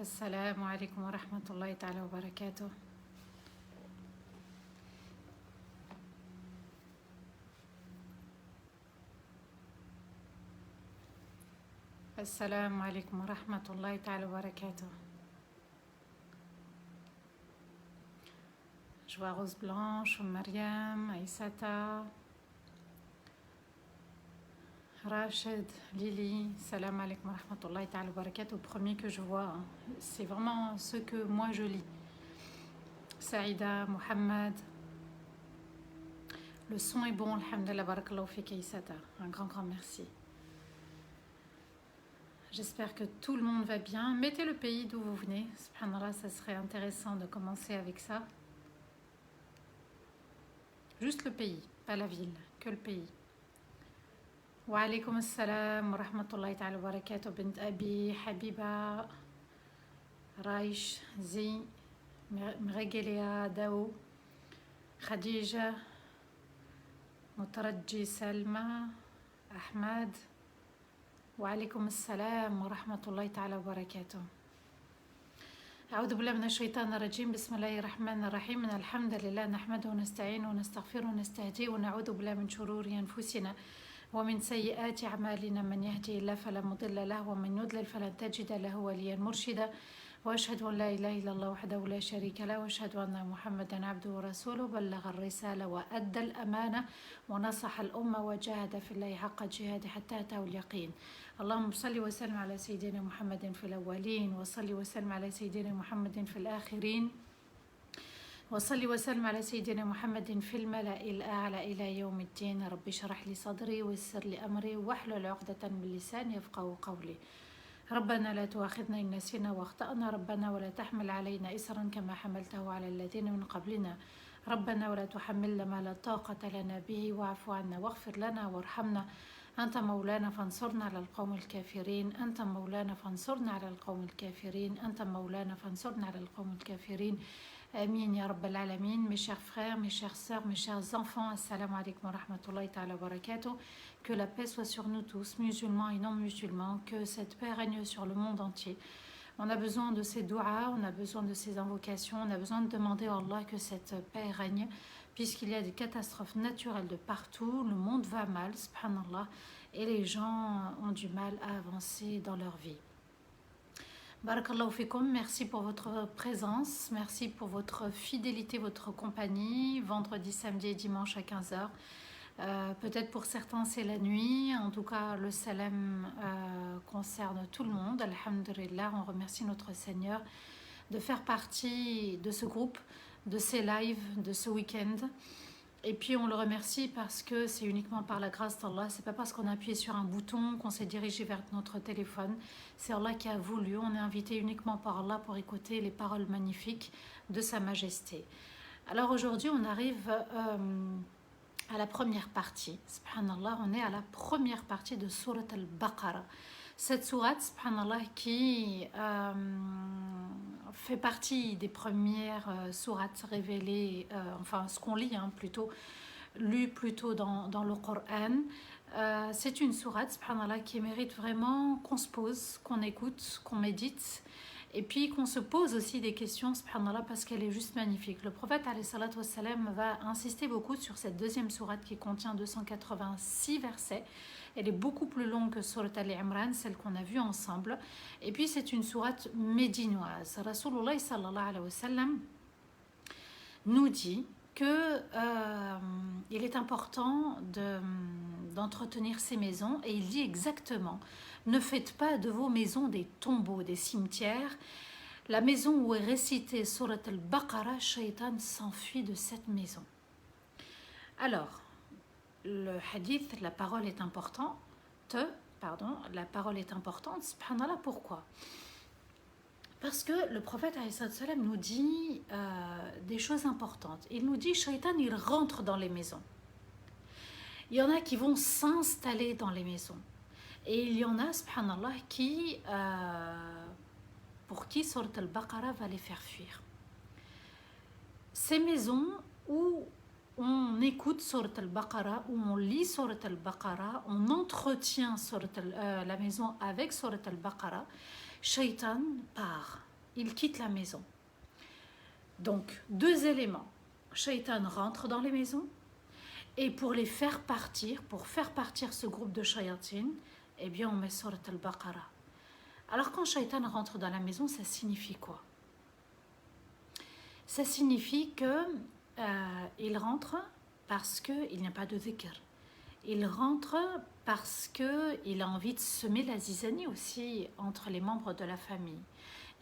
السلام عليكم ورحمة الله تعالى وبركاته. السلام عليكم ورحمة الله تعالى وبركاته. Je vois Rose Blanche, Mariam, Aïsata, Rachid, Lily. Salam alaikum wa rahmatullahi ta'ala wa barakatuh. Au premier que je vois, c'est vraiment ce que moi je lis. Saïda, Mohamed. Le son est bon, alhamdulillah, barakallahu fik Aïsata. Un grand merci. J'espère que tout le monde va bien. Mettez le pays d'où vous venez. Subhanallah, ça serait intéressant de commencer avec ça. Juste le pays, pas la ville, que le pays. Wa alaykoum assalam wa rahmatullahi ta'ala wa barakatuh. Bint Abi, Habiba, Raish, Zi, Mregelia, Dao, Khadija, Mutarajji, Salma, Ahmad. Wa alaykoum assalam wa rahmatullahi ta'ala wa barakatuh. أعوذ بالله من الشيطان الرجيم. بسم الله الرحمن الرحيم. الحمد لله نحمده ونستعينه ونستغفره ونستهديه ونعوذ بالله من شرور أنفسنا ومن سيئات أعمالنا. من يهدي الله فلا مضل له ومن يضلل فلن تجد له وليا مرشدا. وأشهد أن لا إله إلا الله وحده لا شريك له وأشهد أن محمدا عبده ورسوله. بلغ الرسالة وأدى الأمانة ونصح الأمة وجاهد في الله حق جهاده حتى أتاه اليقين. اللهم صل وسلم على سيدنا محمد في الأولين وصل وسلم على سيدنا محمد في الآخرين وصل وسلم على سيدنا محمد في الملأ الأعلى إلى يوم الدين. رب اشرح لي صدري ويسر لي أمري واحلل عقدة من لساني يفقهوا قولي. ربنا لا تؤاخذنا إن نسينا واخطأنا. ربنا ولا تحمل علينا إصرا كما حملته على الذين من قبلنا. ربنا ولا تحملنا ما لا طاقة لنا به واعف عنا واغفر لنا وارحمنا. أنت مولانا فانصرنا على القوم الكافرين. أنت مولانا فانصرنا على القوم الكافرين. أنت مولانا فانصرنا على القوم الكافرين. Amin ya Rabbal Alamin. Mes chers frères, mes chères sœurs, mes chers enfants, assalamu alaikum wa rahmatullahi ta'ala wa barakatuh. Que la paix soit sur nous tous, musulmans et non musulmans, que cette paix règne sur le monde entier. On a besoin de ces douas, on a besoin de ces invocations, on a besoin de demander à Allah que cette paix règne, puisqu'il y a des catastrophes naturelles de partout, le monde va mal, subhanallah, et les gens ont du mal à avancer dans leur vie. Barakallahu fikum, merci pour votre présence, merci pour votre fidélité, votre compagnie, vendredi, samedi et dimanche à 15h. Peut-être pour certains c'est la nuit, en tout cas le salam concerne tout le monde, alhamdulillah, on remercie notre Seigneur de faire partie de ce groupe, de ces lives, de ce week-end. Et puis on le remercie parce que c'est uniquement par la grâce d'Allah, c'est pas parce qu'on a appuyé sur un bouton qu'on s'est dirigé vers notre téléphone, c'est Allah qui a voulu, on est invité uniquement par Allah pour écouter les paroles magnifiques de Sa Majesté. Alors aujourd'hui on arrive à la première partie, subhanallah, on est à la première partie de Surat al-Baqarah. Cette sourate, subhanallah, qui fait partie des premières sourates révélées, enfin ce qu'on lit plutôt, lu plutôt dans le Coran. C'est une sourate, subhanallah, qui mérite vraiment qu'on se pose, qu'on écoute, qu'on médite, et puis qu'on se pose aussi des questions, subhanallah, parce qu'elle est juste magnifique. Le prophète, alayhi salatu wassalam, va insister beaucoup sur cette deuxième sourate qui contient 286 versets. Elle est beaucoup plus longue que Surat Al-Imran, celle qu'on a vue ensemble. Et puis c'est une sourate médinoise. Rasulullah sallallahu alayhi wa sallam nous dit que il est important d'entretenir ces maisons, et il dit exactement: ne faites pas de vos maisons des tombeaux, des cimetières. La maison où est récitée Surat Al-Baqarah, Shaitan s'enfuit de cette maison. Alors, le hadith, la parole est importante, subhanallah, pourquoi? Parce que le prophète sallam nous dit des choses importantes. Il nous dit, Shaitan, il rentre dans les maisons. Il y en a qui vont s'installer dans les maisons. Et il y en a, subhanallah, pour qui Surat al-Baqarah va les faire fuir. Ces maisons où on écoute Surat al-Baqarah, où on lit Surat al-Baqarah, on entretient la maison avec Surat al-Baqarah, Shaitan part. il quitte la maison. Donc, deux éléments. Shaitan rentre dans les maisons et pour les faire partir, pour faire partir ce groupe de shayatin, eh bien on met Surat al-Baqarah. Alors quand Shaitan rentre dans la maison, ça signifie quoi? Ça signifie que il rentre parce qu'il n'y a pas de dhikr. Il rentre parce qu'il a envie de semer la zizanie aussi entre les membres de la famille.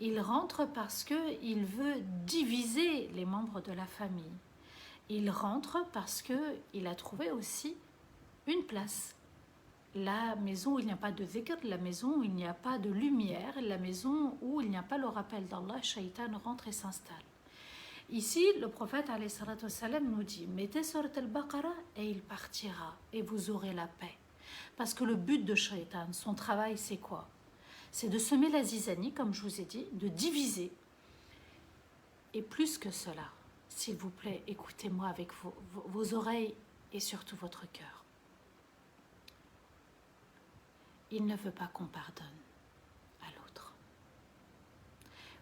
Il rentre parce qu'il veut diviser les membres de la famille. Il rentre parce qu'il a trouvé aussi une place. La maison où il n'y a pas de dhikr, la maison où il n'y a pas de lumière, la maison où il n'y a pas le rappel d'Allah, Shaitan rentre et s'installe. Ici, le prophète alayhi salatu wassalam, nous dit, mettez Surat al-Baqarah et il partira et vous aurez la paix. Parce que le but de Shaitan, son travail, c'est quoi? C'est de semer la zizanie, comme je vous ai dit, de diviser. Et plus que cela, s'il vous plaît, écoutez-moi avec vos oreilles et surtout votre cœur. Il ne veut pas qu'on pardonne à l'autre.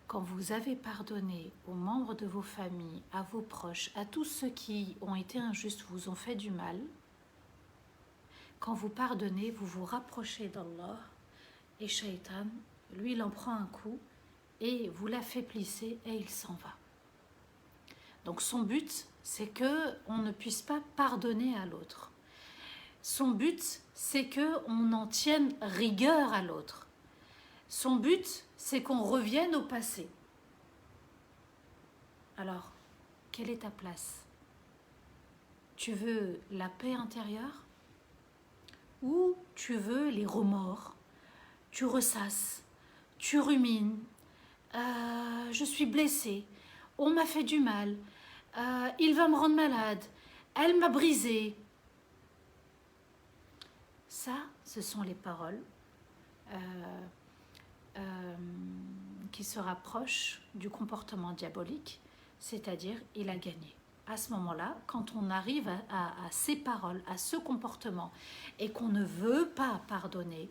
Quand vous avez pardonné aux membres de vos familles, à vos proches, à tous ceux qui ont été injustes, vous ont fait du mal, quand vous pardonnez, vous vous rapprochez d'Allah et Shaitan, lui, il en prend un coup et vous l'affaiblissez et il s'en va. Donc son but, c'est qu'on ne puisse pas pardonner à l'autre. Son but, c'est qu'on en tienne rigueur à l'autre. Son but, c'est qu'on revienne au passé. Alors, quelle est ta place? Tu veux la paix intérieure ou tu veux les remords? Tu ressasses, tu rumines, je suis blessée, on m'a fait du mal, il va me rendre malade, elle m'a brisé. Ça, ce sont les paroles qui se rapprochent du comportement diabolique, c'est-à-dire il a gagné. À ce moment-là, quand on arrive à ces paroles, à ce comportement, et qu'on ne veut pas pardonner,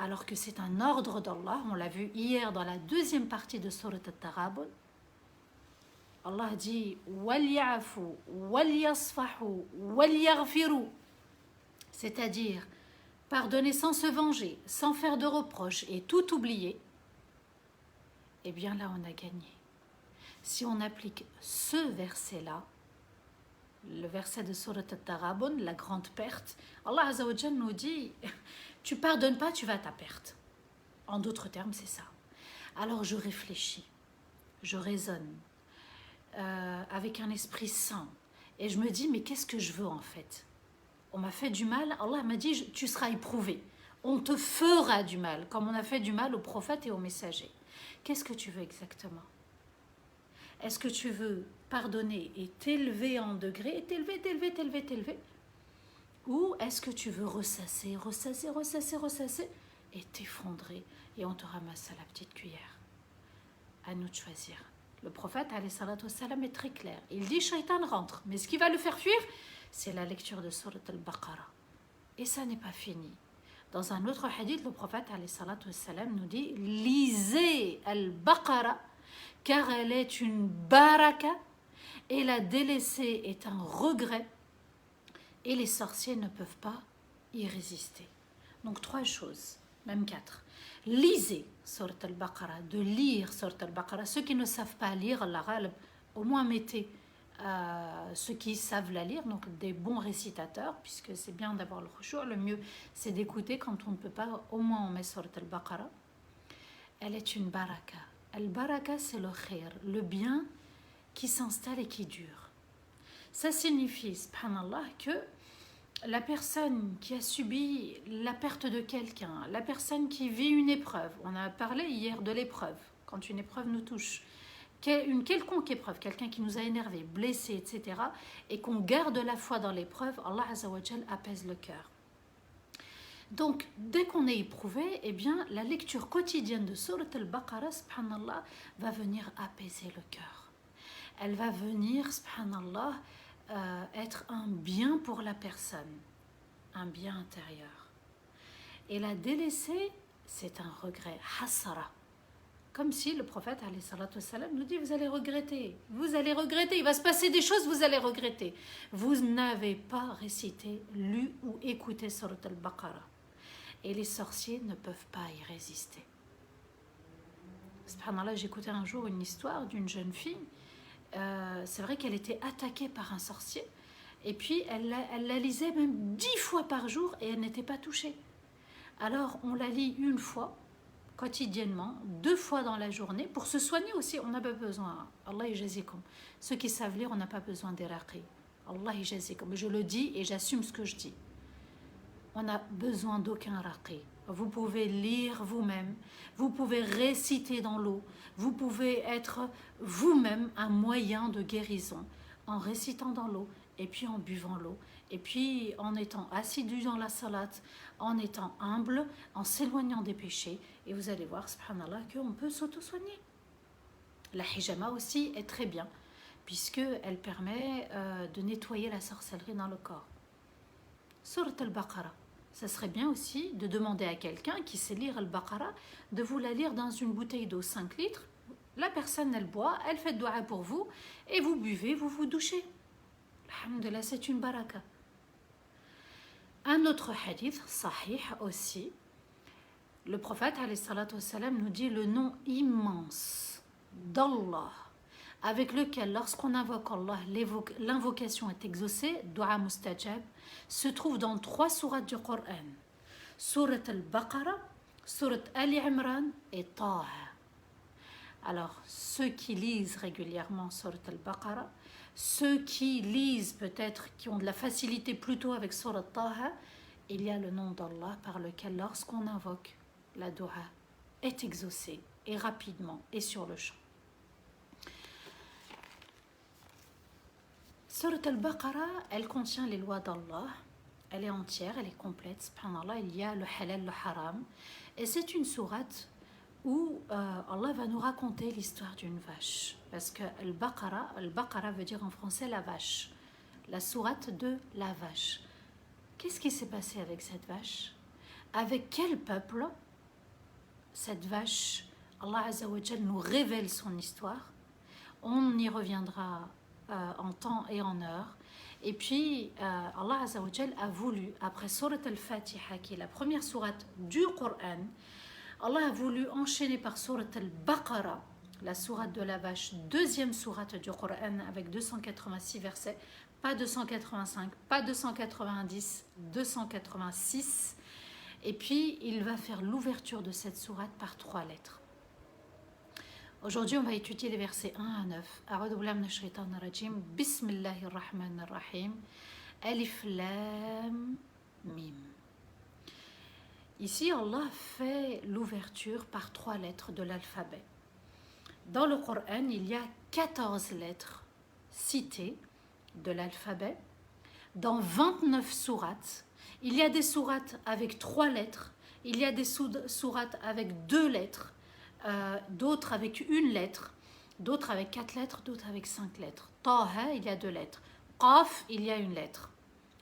alors que c'est un ordre d'Allah, on l'a vu hier dans la deuxième partie de Surat al-Taghabun, Allah dit « Wal-ya'afu, wal-yasfahu, wal-yaghfiru » c'est-à-dire pardonner sans se venger, sans faire de reproches et tout oublier, eh bien là on a gagné. Si on applique ce verset-là, le verset de Surat al-Taghabun, la grande perte, Allah Azza wa Jalla nous dit « Tu pardonnes pas, tu vas à ta perte ». En d'autres termes, c'est ça. Alors je réfléchis, je raisonne avec un esprit sain et je me dis « Mais qu'est-ce que je veux en fait ?» On m'a fait du mal, Allah m'a dit « Tu seras éprouvé, on te fera du mal », comme on a fait du mal aux prophètes et aux messagers. Qu'est-ce que tu veux exactement? Est-ce que tu veux pardonner et t'élever en degré, t'élever, ou est-ce que tu veux ressasser et t'effondrer et on te ramasse à la petite cuillère? À nous de choisir. Le prophète alayhi salatu wassalam est très clair. Il dit Shaitan rentre, mais ce qui va le faire fuir, c'est la lecture de Surat al-Baqarah. Et ça n'est pas fini. Dans un autre hadith, le prophète alayhi salatu wassalam nous dit lisez al-Baqarah car elle est une baraka et la délaisser est un regret et les sorciers ne peuvent pas y résister. Donc 3 choses, même 4. Lisez Surat al-Baqarah, de lire Surat al-Baqarah. Ceux qui ne savent pas lire l'arabe, au moins mettez ceux qui savent la lire, donc des bons récitateurs, puisque c'est bien d'avoir le khushu', le mieux c'est d'écouter quand on ne peut pas, au moins on met Surat al-Baqarah. Elle est une baraka. Al-baraka, c'est le khair, le bien qui s'installe et qui dure. Ça signifie, subhanallah, que la personne qui a subi la perte de quelqu'un, la personne qui vit une épreuve, on a parlé hier de l'épreuve, quand une épreuve nous touche, une quelconque épreuve, quelqu'un qui nous a énervé, blessé, etc., et qu'on garde la foi dans l'épreuve, Allah Azza wa Jal apaise le cœur. Donc, dès qu'on est éprouvé, eh bien, la lecture quotidienne de Surat al-Baqarah, subhanallah, va venir apaiser le cœur. Elle va venir, subhanallah, être un bien pour la personne, un bien intérieur. Et la délaisser, c'est un regret, hasara. Comme si le prophète alayhi salatu wassalam, nous dit vous allez regretter, il va se passer des choses, vous allez regretter. Vous n'avez pas récité, lu ou écouté Surat al-Baqarah. Et les sorciers ne peuvent pas y résister. Subhanallah, j'écoutais un jour une histoire d'une jeune fille. C'est vrai qu'elle était attaquée par un sorcier. Et puis elle la lisait même 10 fois par jour et elle n'était pas touchée. Alors on la lit une fois, quotidiennement, 2 fois dans la journée. Pour se soigner aussi, on n'a pas besoin. Allah yajazikum. Ceux qui savent lire, on n'a pas besoin d'iraqi. Allah yajazikum. Je le dis et j'assume ce que je dis. On n'a besoin d'aucun raqi. Vous pouvez lire vous-même, vous pouvez réciter dans l'eau, vous pouvez être vous-même un moyen de guérison en récitant dans l'eau et puis en buvant l'eau et puis en étant assidu dans la salat, en étant humble, en s'éloignant des péchés et vous allez voir, subhanallah, qu'on peut s'auto-soigner. La hijama aussi est très bien puisqu'elle permet de nettoyer la sorcellerie dans le corps. Surat al-Baqarah. Ça serait bien aussi de demander à quelqu'un qui sait lire al-Baqarah de vous la lire dans une bouteille d'eau 5 litres. La personne, elle boit, elle fait doua pour vous et vous buvez, vous vous douchez. Alhamdulillah, c'est une baraka. Un autre hadith, sahih aussi, le prophète alayhi salatu wassalam, nous dit le nom immense d'Allah avec lequel, lorsqu'on invoque Allah, l'invocation est exaucée, dua mustajab, se trouve dans 3 sourates du Coran. Surat al-Baqarah, Surat Ali Imran et Taha. Alors, ceux qui lisent régulièrement Surat al-Baqarah, ceux qui lisent peut-être, qui ont de la facilité plutôt avec Surat Taha, il y a le nom d'Allah par lequel, lorsqu'on invoque, la dua est exaucée, et rapidement, et sur le champ. Surat al-Baqarah, elle contient les lois d'Allah. Elle est entière, elle est complète. Subhanallah, il y a le halal, le haram. Et c'est une sourate où Allah va nous raconter l'histoire d'une vache. Parce que al-Baqarah veut dire en français la vache. La sourate de la vache. Qu'est-ce qui s'est passé avec cette vache? Avec quel peuple cette vache, Allah Azza wa Jal nous révèle son histoire. On y reviendra en temps et en heure. Et puis, Allah Azza wa Jal a voulu, après Surat al-Fatiha, qui est la première sourate du Coran, Allah a voulu enchaîner par Surat al-Baqarah, la sourate de la vache, deuxième sourate du Coran avec 286 versets, pas 285, pas 290, 286. Et puis, il va faire l'ouverture de cette sourate par 3 lettres. Aujourd'hui, on va étudier les versets 1 à 9. A'udhu billahi minash shaitanir rajim. Bismillahir rahmanir rahim. Alif lam mim. Ici, Allah fait l'ouverture par 3 lettres de l'alphabet. Dans le Coran, il y a 14 lettres citées de l'alphabet. Dans 29 sourates, il y a des sourates avec 3 lettres, il y a des sourates avec 2 lettres, d'autres avec 1 lettre, d'autres avec 4 lettres, d'autres avec 5 lettres. Taha, il y a 2 lettres. Qaf, il y a 1 lettre.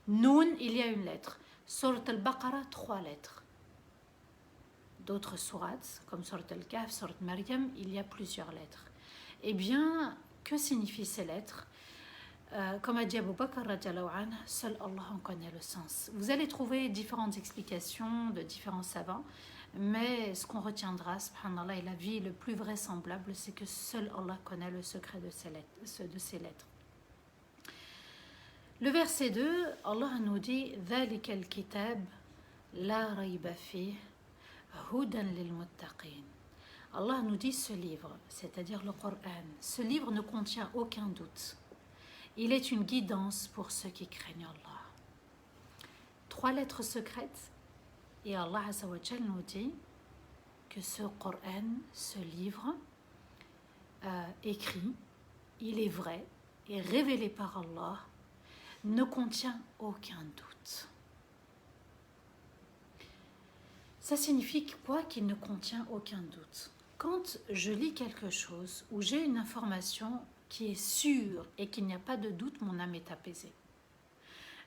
Noun, il y a 1 lettre. Surat al-Baqarah, 3 lettres. D'autres sourates, comme Surat al-Kahf, Surat Maryam, il y a plusieurs lettres. Eh bien, que signifient ces lettres? Comme a dit Abu Bakr, seul Allah en connaît le sens. Vous allez trouver différentes explications de différents savants, mais ce qu'on retiendra, subhanallah, et la vie le plus vraisemblable, c'est que seul Allah connaît le secret de ces lettres. Le verset 2, Allah nous dit « ذَلِكَ الْكِتَابِ لَا رَيْبَ فِيهِ هُدًى لِلْمُتَّقِينَ » Allah nous dit ce livre, c'est-à-dire le Coran, ce livre ne contient aucun doute. Il est une guidance pour ceux qui craignent Allah. 3 lettres secrètes, et Allah Azza wa Jal nous dit que ce Coran, ce livre, écrit, il est vrai et révélé par Allah, ne contient aucun doute. Ça signifie quoi qu'il ne contient aucun doute? Quand je lis quelque chose ou j'ai une information qui est sûre et qu'il n'y a pas de doute, mon âme est apaisée.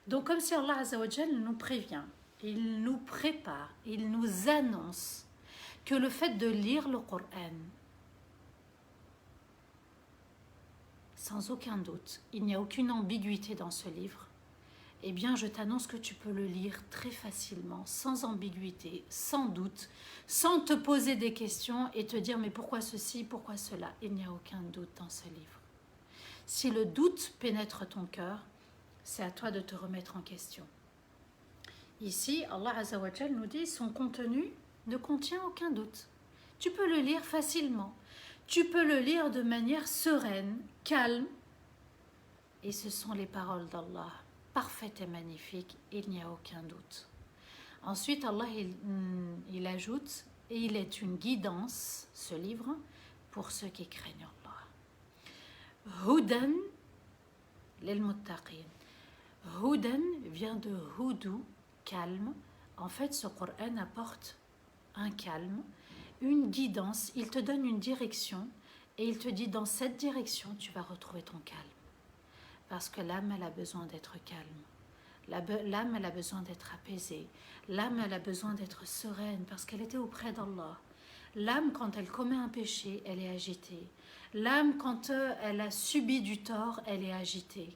Donc comme si Allah Azza wa Jal nous prévient, il nous prépare, il nous annonce que le fait de lire le Coran sans aucun doute, il n'y a aucune ambiguïté dans ce livre, eh bien je t'annonce que tu peux le lire très facilement, sans ambiguïté, sans doute, sans te poser des questions et te dire mais pourquoi ceci, pourquoi cela. Il n'y a aucun doute dans ce livre. Si le doute pénètre ton cœur, c'est à toi de te remettre en question. Ici, Allah Azza wa Jal nous dit son contenu ne contient aucun doute. Tu peux le lire facilement. Tu peux le lire de manière sereine, calme. Et ce sont les paroles d'Allah, parfaites et magnifiques, il n'y a aucun doute. Ensuite, Allah, il ajoute, et il est une guidance, ce livre, pour ceux qui craignent Allah. Hudan lil muttaqin. Hudan vient de hudu, calme. En fait, ce Coran apporte un calme, une guidance, il te donne une direction et il te dit dans cette direction tu vas retrouver ton calme. Parce que l'âme elle a besoin d'être calme, l'âme elle a besoin d'être apaisée, l'âme elle a besoin d'être sereine parce qu'elle était auprès d'Allah. L'âme quand elle commet un péché, elle est agitée. L'âme quand elle a subi du tort, elle est agitée.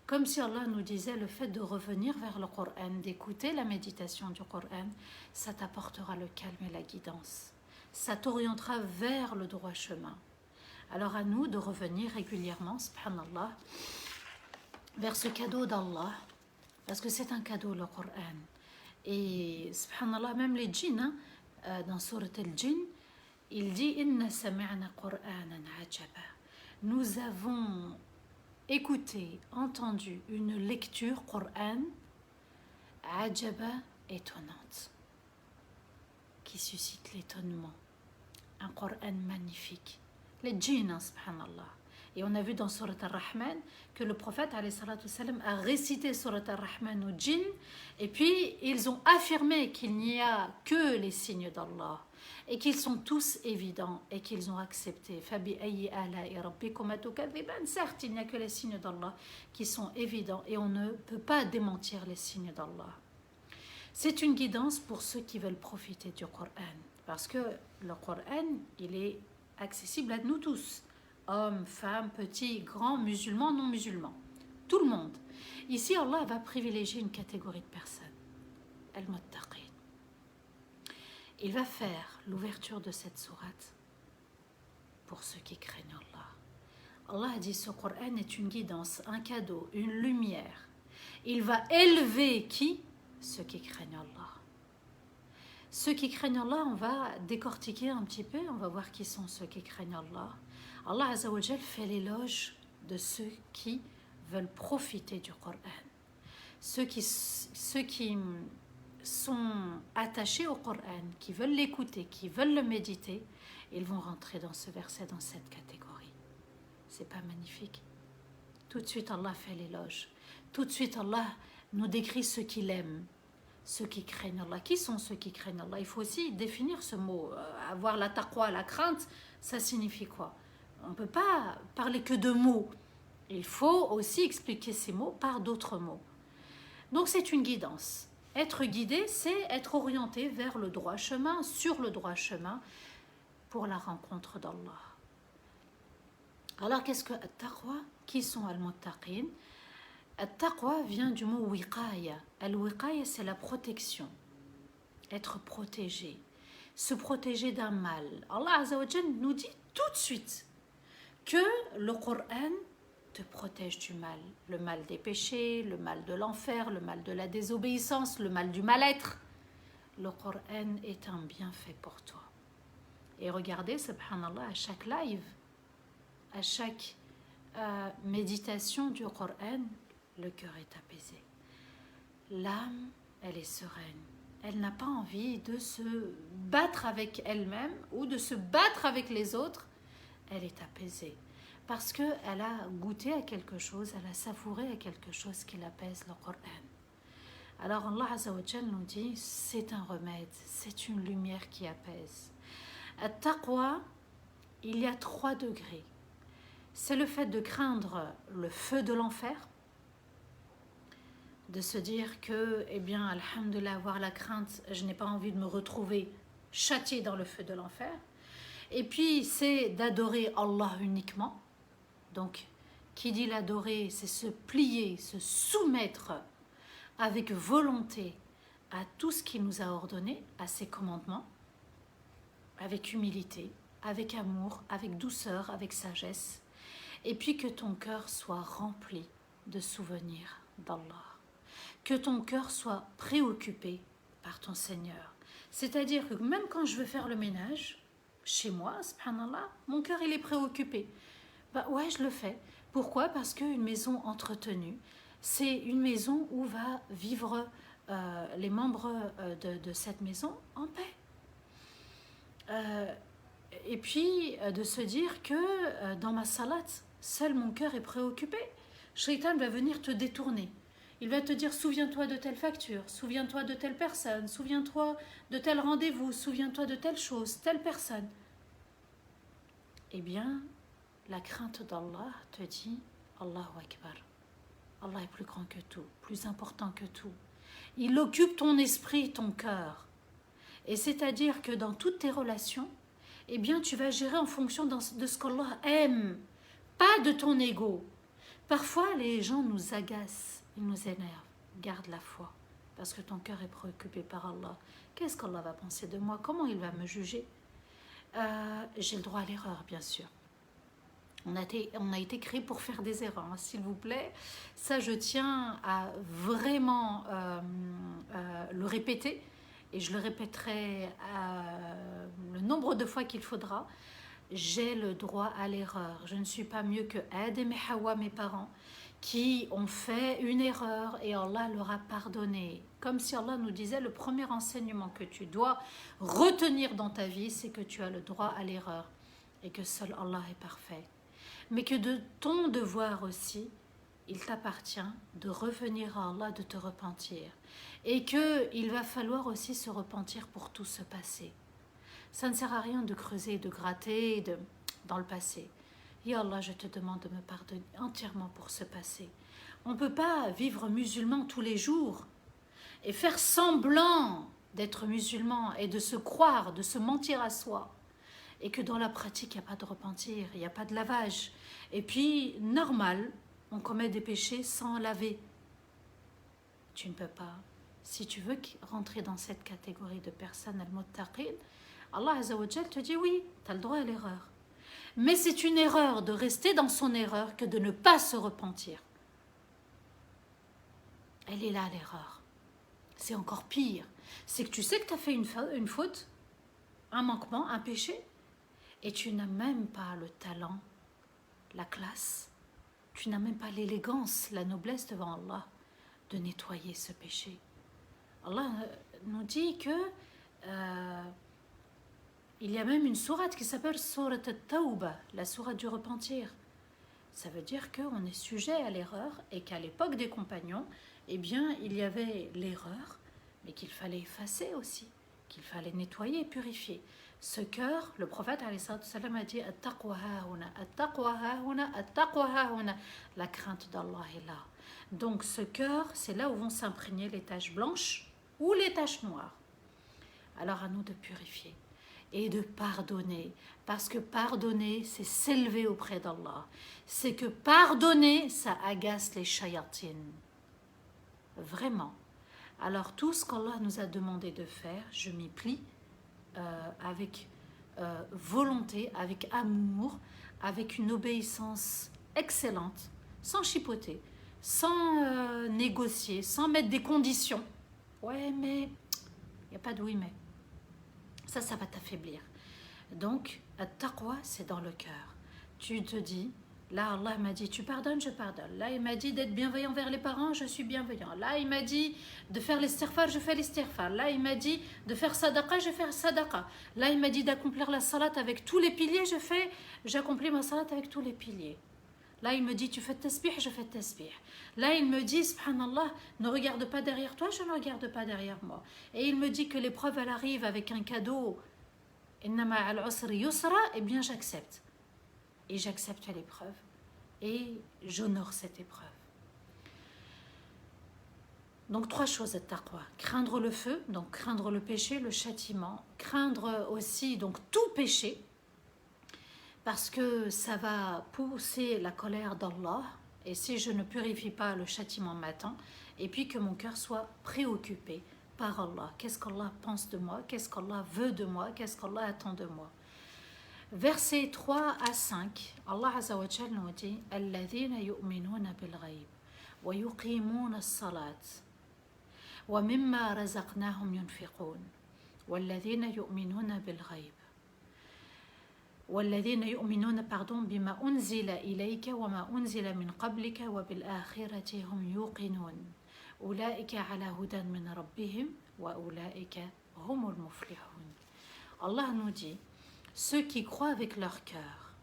Comme si Allah nous disait le fait de revenir vers le Coran, d'écouter la méditation du Coran, ça t'apportera le calme et la guidance. Ça t'orientera vers le droit chemin. Alors à nous de revenir régulièrement, subhanallah, vers ce cadeau d'Allah, parce que c'est un cadeau le Coran. Et subhanallah, même les djinns, dans Surat al-Jinn, il dit « Inna sami'na Qur'anan ajaba » Nous avons écouté, entendu une lecture Qur'an ajaba, étonnante, qui suscite l'étonnement. Un Qur'an magnifique. Les djinns, subhanallah. Et on a vu dans Surat al-Rahman que le prophète alayhi salatu wassalam, a récité Surat al-Rahman aux djinns et puis ils ont affirmé qu'il n'y a que les signes d'Allah et qu'ils sont tous évidents et qu'ils ont accepté. Certes, il n'y a que les signes d'Allah qui sont évidents et on ne peut pas démentir les signes d'Allah. C'est une guidance pour ceux qui veulent profiter du Coran parce que le Coran, il est accessible à nous tous. Hommes, femmes, petits, grands, musulmans, non musulmans. Tout le monde. Ici, Allah va privilégier une catégorie de personnes. Al-Muttaqin. Il va faire l'ouverture de cette sourate pour ceux qui craignent Allah. Allah a dit ce Coran est une guidance, un cadeau, une lumière. Il va élever qui? Ceux qui craignent Allah. Ceux qui craignent Allah, on va décortiquer un petit peu, on va voir qui sont ceux qui craignent Allah. Allah Azza wa Jal fait l'éloge de ceux qui veulent profiter du Coran. Ceux qui sont attachés au Coran, qui veulent l'écouter, qui veulent le méditer, ils vont rentrer dans ce verset, dans cette catégorie. C'est pas magnifique? Tout de suite Allah fait l'éloge. Tout de suite Allah nous décrit ceux qu'il aime, ceux qui craignent Allah. Qui sont ceux qui craignent Allah? Il faut aussi définir ce mot. Avoir la taqwa, la crainte, ça signifie quoi? On ne peut pas parler que de mots. Il faut aussi expliquer ces mots par d'autres mots. Donc c'est une guidance. Être guidé, c'est être orienté vers le droit chemin, sur le droit chemin, pour la rencontre d'Allah. Alors qu'est-ce que At-Taqwa? Qui sont Al-Muttaqin? At-Taqwa vient du mot wiqaya. Al-wiqaya, c'est la protection. Être protégé. Se protéger d'un mal. Allah Azza wa Jal nous dit tout de suite que le Coran te protège du mal. Le mal des péchés, le mal de l'enfer, le mal de la désobéissance, le mal du mal-être. Le Coran est un bienfait pour toi. Et regardez, subhanallah, à chaque live, à chaque méditation du Coran, le cœur est apaisé. L'âme, elle est sereine. Elle n'a pas envie de se battre avec elle-même ou de se battre avec les autres. Elle est apaisée parce qu'elle a goûté à quelque chose, elle a savouré à quelque chose qui l'apaise, le Coran. Alors Allah Azza wa Jal nous dit, c'est un remède, c'est une lumière qui apaise. At-Taqwa, il y a 3 degrés. C'est le fait de craindre le feu de l'enfer, de se dire que, eh bien, alhamdoulilah, avoir la crainte, je n'ai pas envie de me retrouver châtié dans le feu de l'enfer. Et puis, c'est d'adorer Allah uniquement. Donc, Qui dit l'adorer, c'est se plier, se soumettre avec volonté à tout ce qu'il nous a ordonné, à ses commandements, avec humilité, avec amour, avec douceur, avec sagesse. Et puis que ton cœur soit rempli de souvenirs d'Allah. Que ton cœur soit préoccupé par ton Seigneur. C'est-à-dire que même quand je veux faire le ménage, chez moi, subhanallah, mon cœur il est préoccupé. Bah ouais, je le fais. Pourquoi? Parce qu'une maison entretenue, c'est une maison où va vivre les membres de cette maison en paix. Et puis de se dire que dans ma salat, seul mon cœur est préoccupé. Shaitan va venir te détourner. Il va te dire, souviens-toi de telle facture, souviens-toi de telle personne, souviens-toi de tel rendez-vous, souviens-toi de telle chose, telle personne. Eh bien, la crainte d'Allah te dit, Allahu Akbar. Allah est plus grand que tout, plus important que tout. Il occupe ton esprit, ton cœur. Et c'est-à-dire que dans toutes tes relations, eh bien, tu vas gérer en fonction de ce qu'Allah aime, pas de ton ego. Parfois, les gens nous agacent, ils nous énervent. Garde la foi, parce que ton cœur est préoccupé par Allah. Qu'est-ce qu'Allah va penser de moi? Comment il va me juger? J'ai le droit à l'erreur, bien sûr. On a été créé pour faire des erreurs, hein, s'il vous plaît. Ça, je tiens à vraiment le répéter. Et je le répéterai le nombre de fois qu'il faudra. J'ai le droit à l'erreur. Je ne suis pas mieux que Adam et Hawa, mes parents, qui ont fait une erreur et Allah leur a pardonné. Comme si Allah nous disait, le premier enseignement que tu dois retenir dans ta vie, c'est que tu as le droit à l'erreur et que seul Allah est parfait. Mais que de ton devoir aussi, il t'appartient de revenir à Allah, de te repentir. Et qu'il va falloir aussi se repentir pour tout ce passé. Ça ne sert à rien de creuser, de gratter dans le passé. Ya Allah, je te demande de me pardonner entièrement pour ce passé. On ne peut pas vivre musulman tous les jours et faire semblant d'être musulman et de se croire, de se mentir à soi. Et que dans la pratique, il n'y a pas de repentir, il n'y a pas de lavage. Et puis, normal, on commet des péchés sans laver. Tu ne peux pas. Si tu veux rentrer dans cette catégorie de personnes al-muttaqin, Allah Azza wa Jal te dit oui, tu as le droit à l'erreur. Mais c'est une erreur de rester dans son erreur que de ne pas se repentir. Elle est là l'erreur. C'est encore pire. C'est que tu sais que tu as fait une faute, un manquement, un péché, et tu n'as même pas le talent, la classe, tu n'as même pas l'élégance, la noblesse devant Allah de nettoyer ce péché. Allah nous dit que il y a même une sourate qui s'appelle Surat al-Tawbah, la sourate du repentir. Ça veut dire qu'on est sujet à l'erreur et qu'à l'époque des compagnons, eh bien, il y avait l'erreur, mais qu'il fallait effacer aussi, qu'il fallait nettoyer et purifier. Ce cœur, le prophète a dit At-taqwa hahuna, at-taqwa hahuna, at-taqwa hahuna. La crainte d'Allah est là. Donc ce cœur, c'est là où vont s'imprégner les taches blanches ou les taches noires. Alors à nous de purifier et de pardonner, parce que pardonner, c'est s'élever auprès d'Allah. C'est que pardonner, ça agace les shayatines. Vraiment. Alors tout ce qu'Allah nous a demandé de faire, je m'y plie avec volonté, avec amour, avec une obéissance excellente, sans chipoter, sans négocier, sans mettre des conditions. Ouais, mais il n'y a pas de oui, mais. Ça va t'affaiblir. Donc, at-taqwa, c'est dans le cœur. Tu te dis, là, Allah m'a dit, tu pardonnes, je pardonne. Là, il m'a dit d'être bienveillant envers les parents, je suis bienveillant. Là, il m'a dit de faire l'istighfar, je fais l'istighfar. Là, il m'a dit de faire sadaqa, je fais sadaqa. Là, il m'a dit d'accomplir la salat avec tous les piliers, j'accomplis ma salat avec tous les piliers. Là, il me dit, tu fais tasbih, je fais tasbih. Là, il me dit, subhanallah, ne regarde pas derrière toi, je ne regarde pas derrière moi. Et il me dit que l'épreuve, elle arrive avec un cadeau. Innama al-usri yusra, eh bien, j'accepte. Et j'accepte l'épreuve. Et j'honore cette épreuve. Donc, 3 choses, at-taqwa. Craindre le feu, donc craindre le péché, le châtiment. Craindre aussi, donc, tout péché. parce que ça va pousser la colère d'Allah, et si je ne purifie pas, le châtiment m'attend, et puis que mon cœur soit préoccupé par Allah. Qu'est-ce qu'Allah pense de moi? Qu'est-ce qu'Allah veut de moi? Qu'est-ce qu'Allah attend de moi? Versets 3 à 5, Allah Azza wa Jal nous dit « Alladhina yu'minuna bil-ghayb wa yuqimuna as-salat wa mimma razaqnahum yunfiqun walladhina yu'minuna bil-ghayb والذين يؤمنون بما أنزل إليك وما أنزل من قبلك وبالآخرة هم يوقنون أولئك على هدى من ربهم وأولئك هم المفلحون. Allah nous dit, ceux qui croient avec leur cœur,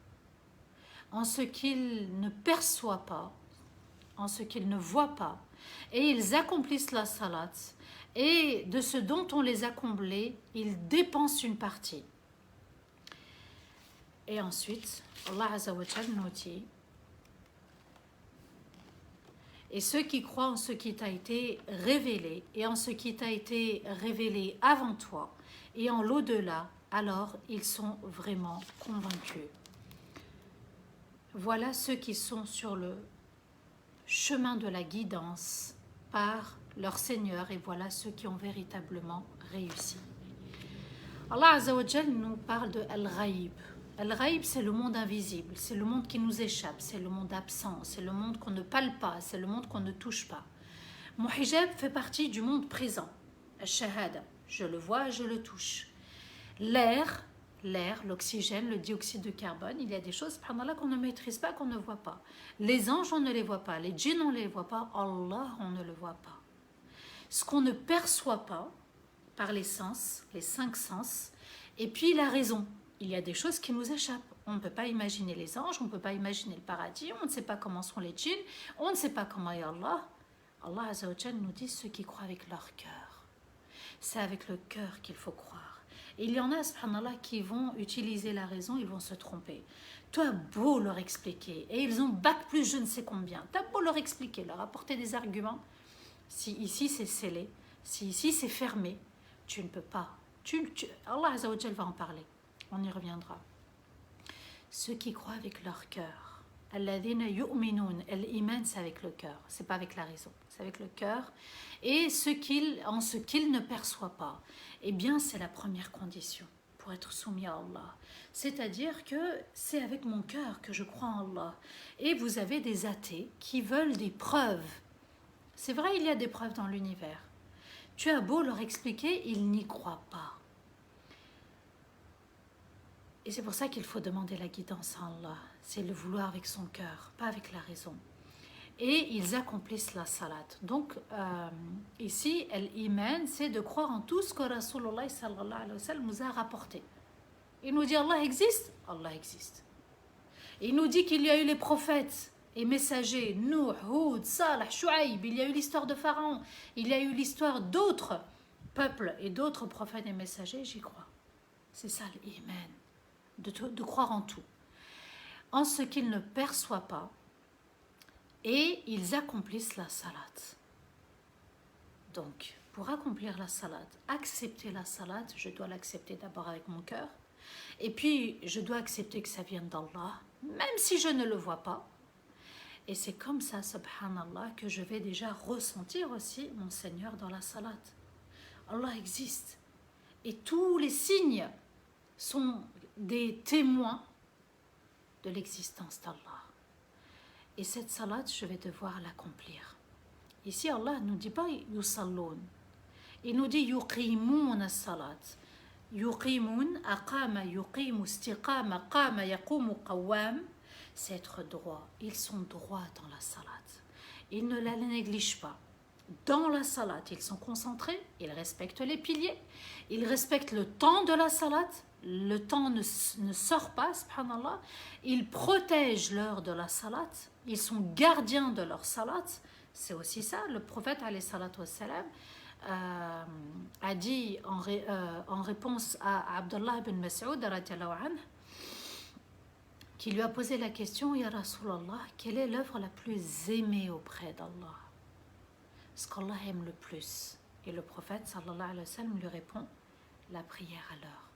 en ce qu'ils ne perçoivent pas, en ce qu'ils ne voient pas, et ils accomplissent la salat, et de ce dont on les a comblés, ils dépensent une partie. Et ensuite, Allah Azza wa Jal nous dit, et ceux qui croient en ce qui t'a été révélé, et en ce qui t'a été révélé avant toi, et en l'au-delà, alors ils sont vraiment convaincus. Voilà ceux qui sont sur le chemin de la guidance par leur Seigneur, et voilà ceux qui ont véritablement réussi. Allah Azza wa Jal nous parle de Al-Ghaib. Al-Ghaib, c'est le monde invisible, c'est le monde qui nous échappe, c'est le monde absent, c'est le monde qu'on ne palpe pas, c'est le monde qu'on ne touche pas. Mon hijab fait partie du monde présent, Al-Shahada, je le vois, je le touche. L'air, l'oxygène, le dioxyde de carbone, il y a des choses, subhanallah, qu'on ne maîtrise pas, qu'on ne voit pas. Les anges, on ne les voit pas, les djinns, on ne les voit pas, Allah, on ne le voit pas. Ce qu'on ne perçoit pas par les sens, les 5 sens, et puis la raison. Il y a des choses qui nous échappent. On ne peut pas imaginer les anges, on ne peut pas imaginer le paradis, on ne sait pas comment sont les djinns, on ne sait pas comment est Allah. Allah Azza wa Jal nous dit ceux qui croient avec leur cœur. C'est avec le cœur qu'il faut croire. Et il y en a, subhanallah, qui vont utiliser la raison, ils vont se tromper. Tu as beau leur expliquer, et ils ont bac plus je ne sais combien, tu as beau leur expliquer, leur apporter des arguments, si ici c'est scellé, si ici c'est fermé, tu ne peux pas. Allah Azza wa Jal va en parler. On y reviendra. Ceux qui croient avec leur cœur. Alladhina yu'minun. L'iman, c'est avec le cœur. C'est pas avec la raison. C'est avec le cœur. Et en ce qu'ils ne perçoivent pas. Eh bien, c'est la première condition pour être soumis à Allah. C'est-à-dire que c'est avec mon cœur que je crois en Allah. Et vous avez des athées qui veulent des preuves. C'est vrai, il y a des preuves dans l'univers. Tu as beau leur expliquer, ils n'y croient pas. Et c'est pour ça qu'il faut demander la guidance à Allah. C'est le vouloir avec son cœur, pas avec la raison. Et ils accomplissent la salat. Donc, ici, l'iman, c'est de croire en tout ce que Rasulullah sallallahu alayhi wa sallam nous a rapporté. Il nous dit Allah existe, Allah existe. Il nous dit qu'il y a eu les prophètes et messagers, Nuh, Hud, Salih, Shu'aib, il y a eu l'histoire de Pharaon, il y a eu l'histoire d'autres peuples et d'autres prophètes et messagers, j'y crois. C'est ça l'iman. De croire en tout, en ce qu'ils ne perçoivent pas, et ils accomplissent la salat. Donc, pour accomplir la salat, accepter la salat, je dois l'accepter d'abord avec mon cœur, et puis je dois accepter que ça vient d'Allah, même si je ne le vois pas. Et c'est comme ça, subhanallah, que je vais déjà ressentir aussi mon Seigneur dans la salat. Allah existe, et tous les signes sont des témoins de l'existence d'Allah. Et cette salat, je vais devoir l'accomplir. Ici, Allah ne nous dit pas yusalloun. Il nous dit yuqimun as-salat. Yuqimun, aqama, yuqimu, istiqama, qama, yaqumu, qawwam. C'est être droit. Ils sont droits dans la salat. Ils ne la négligent pas. Dans la salat, ils sont concentrés, ils respectent les piliers, ils respectent le temps de la salat, le temps ne sort pas, subhanallah, ils protègent l'heure de la salat, ils sont gardiens de leur salat, c'est aussi ça, le prophète alayhi salatu wassalam a dit en réponse à Abdullah ibn Mas'ud radiallahu anhu, qui lui a posé la question, Ya Rasulallah, quelle est l'œuvre la plus aimée auprès d'Allah? Ce qu'Allah aime le plus. Et le prophète sallallahu alayhi wa sallam lui répond, la prière à l'heure.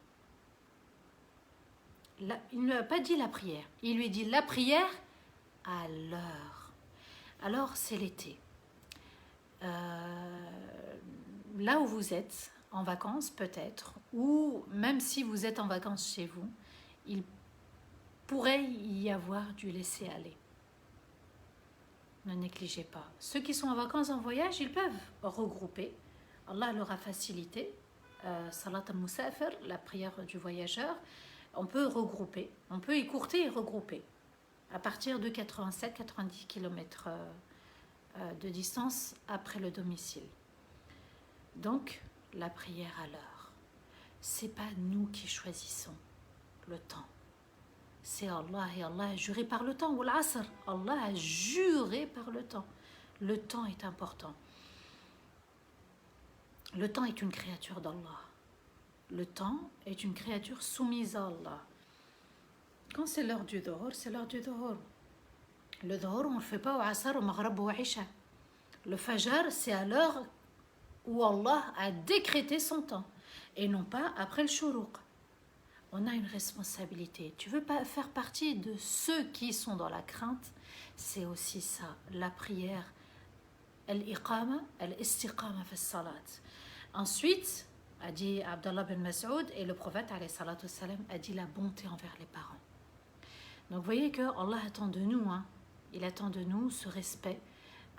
il ne lui a pas dit la prière. Il lui dit la prière à l'heure. Alors, c'est l'été. Là où vous êtes, en vacances peut-être, ou même si vous êtes en vacances chez vous, il pourrait y avoir du laisser-aller. Ne négligez pas. Ceux qui sont en vacances, en voyage, ils peuvent regrouper. Allah leur a facilité. Salat al-Musafir, la prière du voyageur, on peut regrouper, on peut écourter et regrouper à partir de 87-90 km de distance après le domicile. Donc, la prière à l'heure. C'est pas nous qui choisissons le temps. C'est Allah, et Allah a juré par le temps. Ou l'asr, Allah a juré par le temps. Le temps est important. Le temps est une créature d'Allah. Le temps est une créature soumise à Allah. Quand c'est l'heure du dhuhr, c'est l'heure du dhuhr. Le dhuhr, on ne le fait pas au asr, au maghrib ou au isha. Le fajr, c'est à l'heure où Allah a décrété son temps. Et non pas après le shuruq. On a une responsabilité. Tu veux pas faire partie de ceux qui sont dans la crainte, c'est aussi ça, la prière, al-iqama, al-istiqama fi salat. Ensuite, a dit Abdallah bin Mas'ud, et le prophète alayhi salatu wassalam, a dit la bonté envers les parents. Donc vous voyez que Allah attend de nous, il attend de nous ce respect.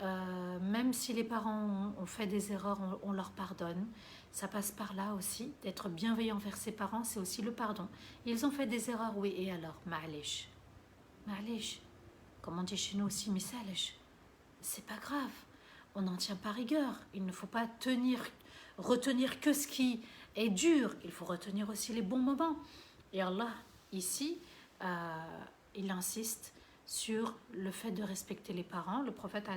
Même si les parents ont fait des erreurs, on leur pardonne. Ça passe par là aussi, d'être bienveillant envers ses parents, c'est aussi le pardon. Ils ont fait des erreurs, oui, et alors, ma'alish. Ma'alish. Comme on dit chez nous aussi, misalish. C'est pas grave, on n'en tient pas rigueur. Il ne faut pas retenir que ce qui est dur, il faut retenir aussi les bons moments. Et Allah, ici, il insiste sur le fait de respecter les parents. Le prophète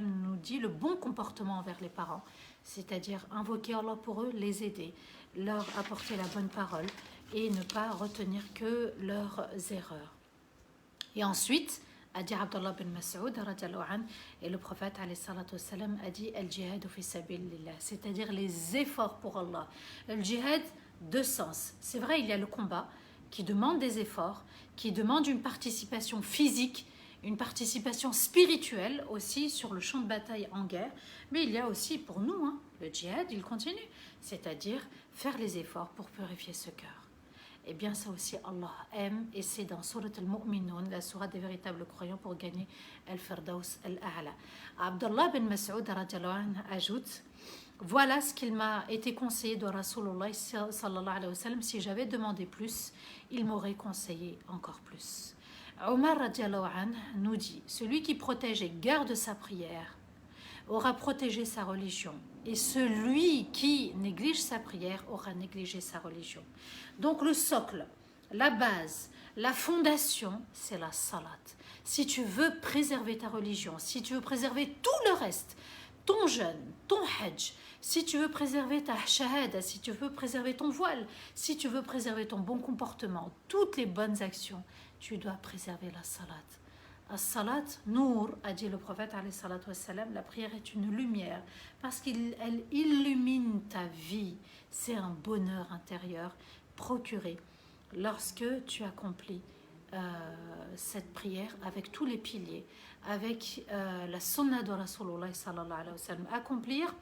nous dit le bon comportement envers les parents, c'est-à-dire invoquer Allah pour eux, les aider, leur apporter la bonne parole et ne pas retenir que leurs erreurs. Et ensuite, a dit Abdullah bin Mas'ud, et le prophète a dit al-jihad fi sabilillah, c'est-à-dire les efforts pour Allah. Le jihad, deux sens. C'est vrai, il y a le combat qui demande des efforts, qui demande une participation physique, une participation spirituelle aussi sur le champ de bataille en guerre, mais il y a aussi pour nous, le djihad, il continue, c'est-à-dire faire les efforts pour purifier ce cœur. Et bien ça aussi Allah aime, et c'est dans Surat al-Mu'minun, la sourate des véritables croyants, pour gagner al-Firdaus al-A'la. Abdullah bin Mas'ud ajoute: voilà ce qu'il m'a été conseillé de Rasulullah sallallahu alayhi wa sallam. Si j'avais demandé plus, il m'aurait conseillé encore plus. Omar radiallahu anhu nous dit: celui qui protège et garde sa prière aura protégé sa religion, et celui qui néglige sa prière aura négligé sa religion. Donc le socle, la base, la fondation, c'est la salat. Si tu veux préserver ta religion, si tu veux préserver tout le reste, ton jeûne, ton hajj, si tu veux préserver ta shahada, si tu veux préserver ton voile, si tu veux préserver ton bon comportement, toutes les bonnes actions, tu dois préserver la salat. As-salat, nour, a dit le prophète alayhi salatu wassalam, la prière est une lumière parce qu'elle illumine ta vie. C'est un bonheur intérieur procuré lorsque tu accomplis cette prière avec tous les piliers, avec la sunna de Rasulullah sallallahu alayhi wa sallam. Accomplir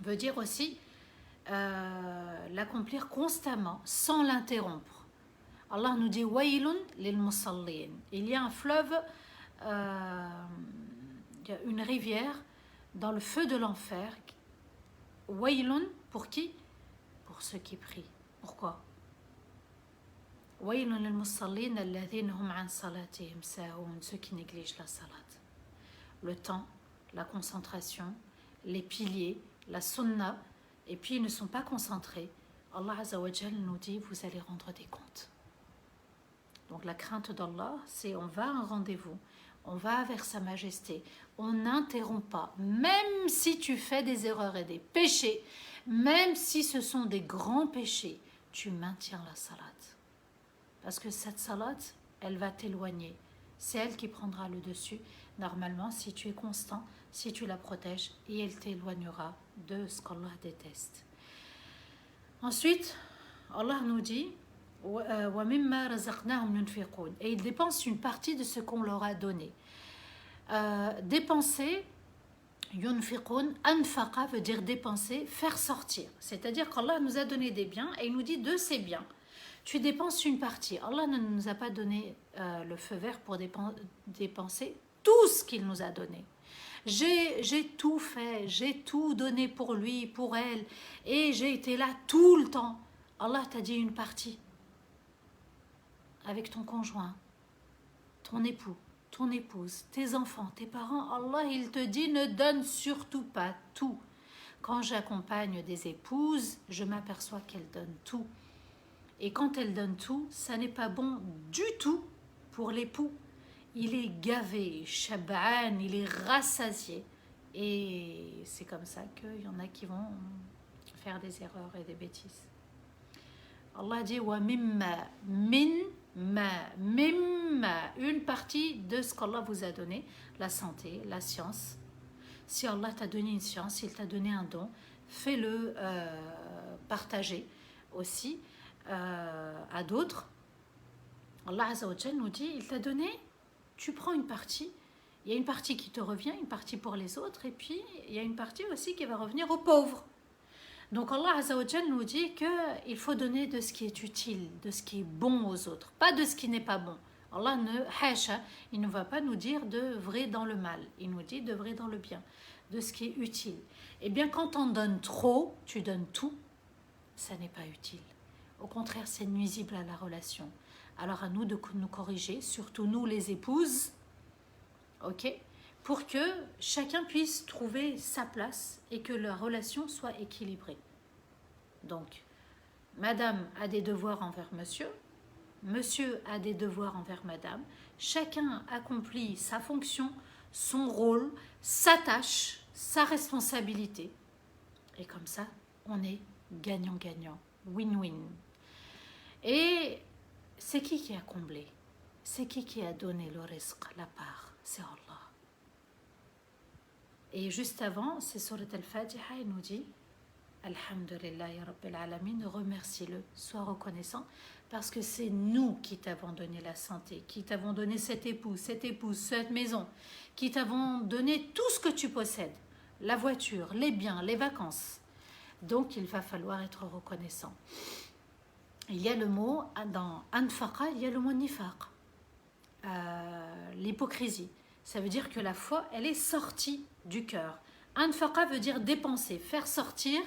veut dire aussi l'accomplir constamment, sans l'interrompre. Allah nous dit waylun lil musallin. Il y a un fleuve, il y a une rivière dans le feu de l'enfer. Waylun pour qui? Pour ceux qui prient. Pourquoi? Waylun lil musallin alladhina hum an salatihim sahun, ceux qui négligent la salat. Le temps, la concentration, les piliers, la sunna, et puis ils ne sont pas concentrés. Allah Azza wa Jal nous dit: vous allez rendre des comptes. Donc la crainte d'Allah, c'est on va à un rendez-vous, on va vers sa majesté, on n'interrompt pas, même si tu fais des erreurs et des péchés, même si ce sont des grands péchés, tu maintiens la salat. Parce que cette salat, elle va t'éloigner. C'est elle qui prendra le dessus. Normalement, si tu es constant, si tu la protèges, et elle t'éloignera de ce qu'Allah déteste. Ensuite, Allah nous dit: وَمِمَّا رَزَقْنَاهُمْ يُنْفِقُونَ. Et ils dépensent une partie de ce qu'on leur a donné. Dépenser, yunfiqun, anfaqa veut dire dépenser, faire sortir. C'est-à-dire qu'Allah nous a donné des biens et il nous dit de ces biens, tu dépenses une partie. Allah ne nous a pas donné le feu vert pour dépenser tout ce qu'il nous a donné. J'ai tout fait, j'ai tout donné pour lui, pour elle, et j'ai été là tout le temps. Allah t'a dit une partie. Avec ton conjoint, ton époux, ton épouse, tes enfants, tes parents, Allah, il te dit ne donne surtout pas tout. Quand j'accompagne des épouses, je m'aperçois qu'elles donnent tout. Et quand elles donnent tout, ça n'est pas bon du tout pour l'époux. Il est gavé, shab'an, il est rassasié. Et c'est comme ça qu'il y en a qui vont faire des erreurs et des bêtises. Allah dit wa mimma, une partie de ce qu'Allah vous a donné, la santé, la science. Si Allah t'a donné une science, il t'a donné un don, fais-le partager aussi à d'autres. Allah Azza wa Jalla nous dit, il t'a donné, tu prends une partie, il y a une partie qui te revient, une partie pour les autres, et puis il y a une partie aussi qui va revenir aux pauvres. Donc Allah Azza wa Jalla nous dit qu'il faut donner de ce qui est utile, de ce qui est bon aux autres, pas de ce qui n'est pas bon. Allah il ne va pas nous dire d'œuvrer dans le mal, il nous dit d'œuvrer dans le bien, de ce qui est utile. Eh bien quand on donne trop, tu donnes tout, ça n'est pas utile. Au contraire, c'est nuisible à la relation. Alors à nous de nous corriger, surtout nous les épouses, ok, pour que chacun puisse trouver sa place et que la relation soit équilibrée. Donc, madame a des devoirs envers monsieur, monsieur a des devoirs envers madame, chacun accomplit sa fonction, son rôle, sa tâche, sa responsabilité. Et comme ça, on est gagnant-gagnant, win-win. Et c'est qui a comblé? C'est qui a donné le rizq, la part? C'est Allah. Et juste avant, c'est Surat Al-Fatiha, il nous dit Alhamdulillahi Rabbil Alamin, remercie-le, sois reconnaissant, parce que c'est nous qui t'avons donné la santé, qui t'avons donné cet époux, cette maison, qui t'avons donné tout ce que tu possèdes, la voiture, les biens, les vacances. Donc il va falloir être reconnaissant. Il y a le mot, dans Anfaqa, il y a le mot Nifaq, l'hypocrisie. Ça veut dire que la foi, elle est sortie du cœur. Anfaqa veut dire dépenser, faire sortir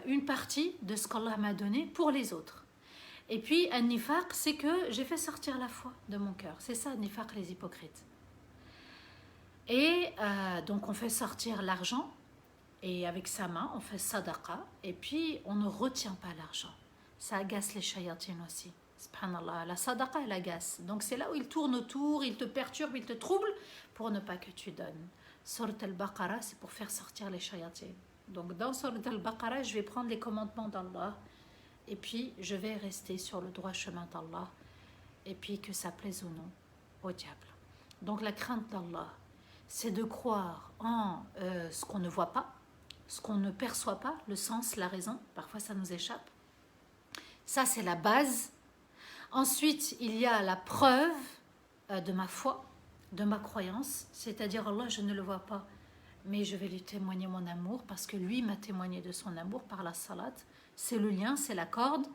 une partie de ce qu'Allah m'a donné pour les autres. Et puis, un nifaq, c'est que j'ai fait sortir la foi de mon cœur. C'est ça, nifaq, les hypocrites. Et donc, on fait sortir l'argent, et avec sa main, on fait sadaqa, et puis on ne retient pas l'argent. Ça agace les shayatines aussi. Subhanallah, la sadaqa, elle agace. Donc c'est là où il tourne autour, il te perturbe, il te trouble pour ne pas que tu donnes. Surat al-Baqarah, c'est pour faire sortir les shayatines. Donc dans Surat al-Baqarah, je vais prendre les commandements d'Allah et puis je vais rester sur le droit chemin d'Allah et puis que ça plaise ou non au diable. Donc la crainte d'Allah, c'est de croire en ce qu'on ne voit pas, ce qu'on ne perçoit pas, le sens, la raison. Parfois ça nous échappe. Ça c'est la base. Ensuite, il y a la preuve de ma foi, de ma croyance, c'est-à-dire Allah, je ne le vois pas, mais je vais lui témoigner mon amour parce que lui m'a témoigné de son amour par la salat. C'est le lien, c'est la corde.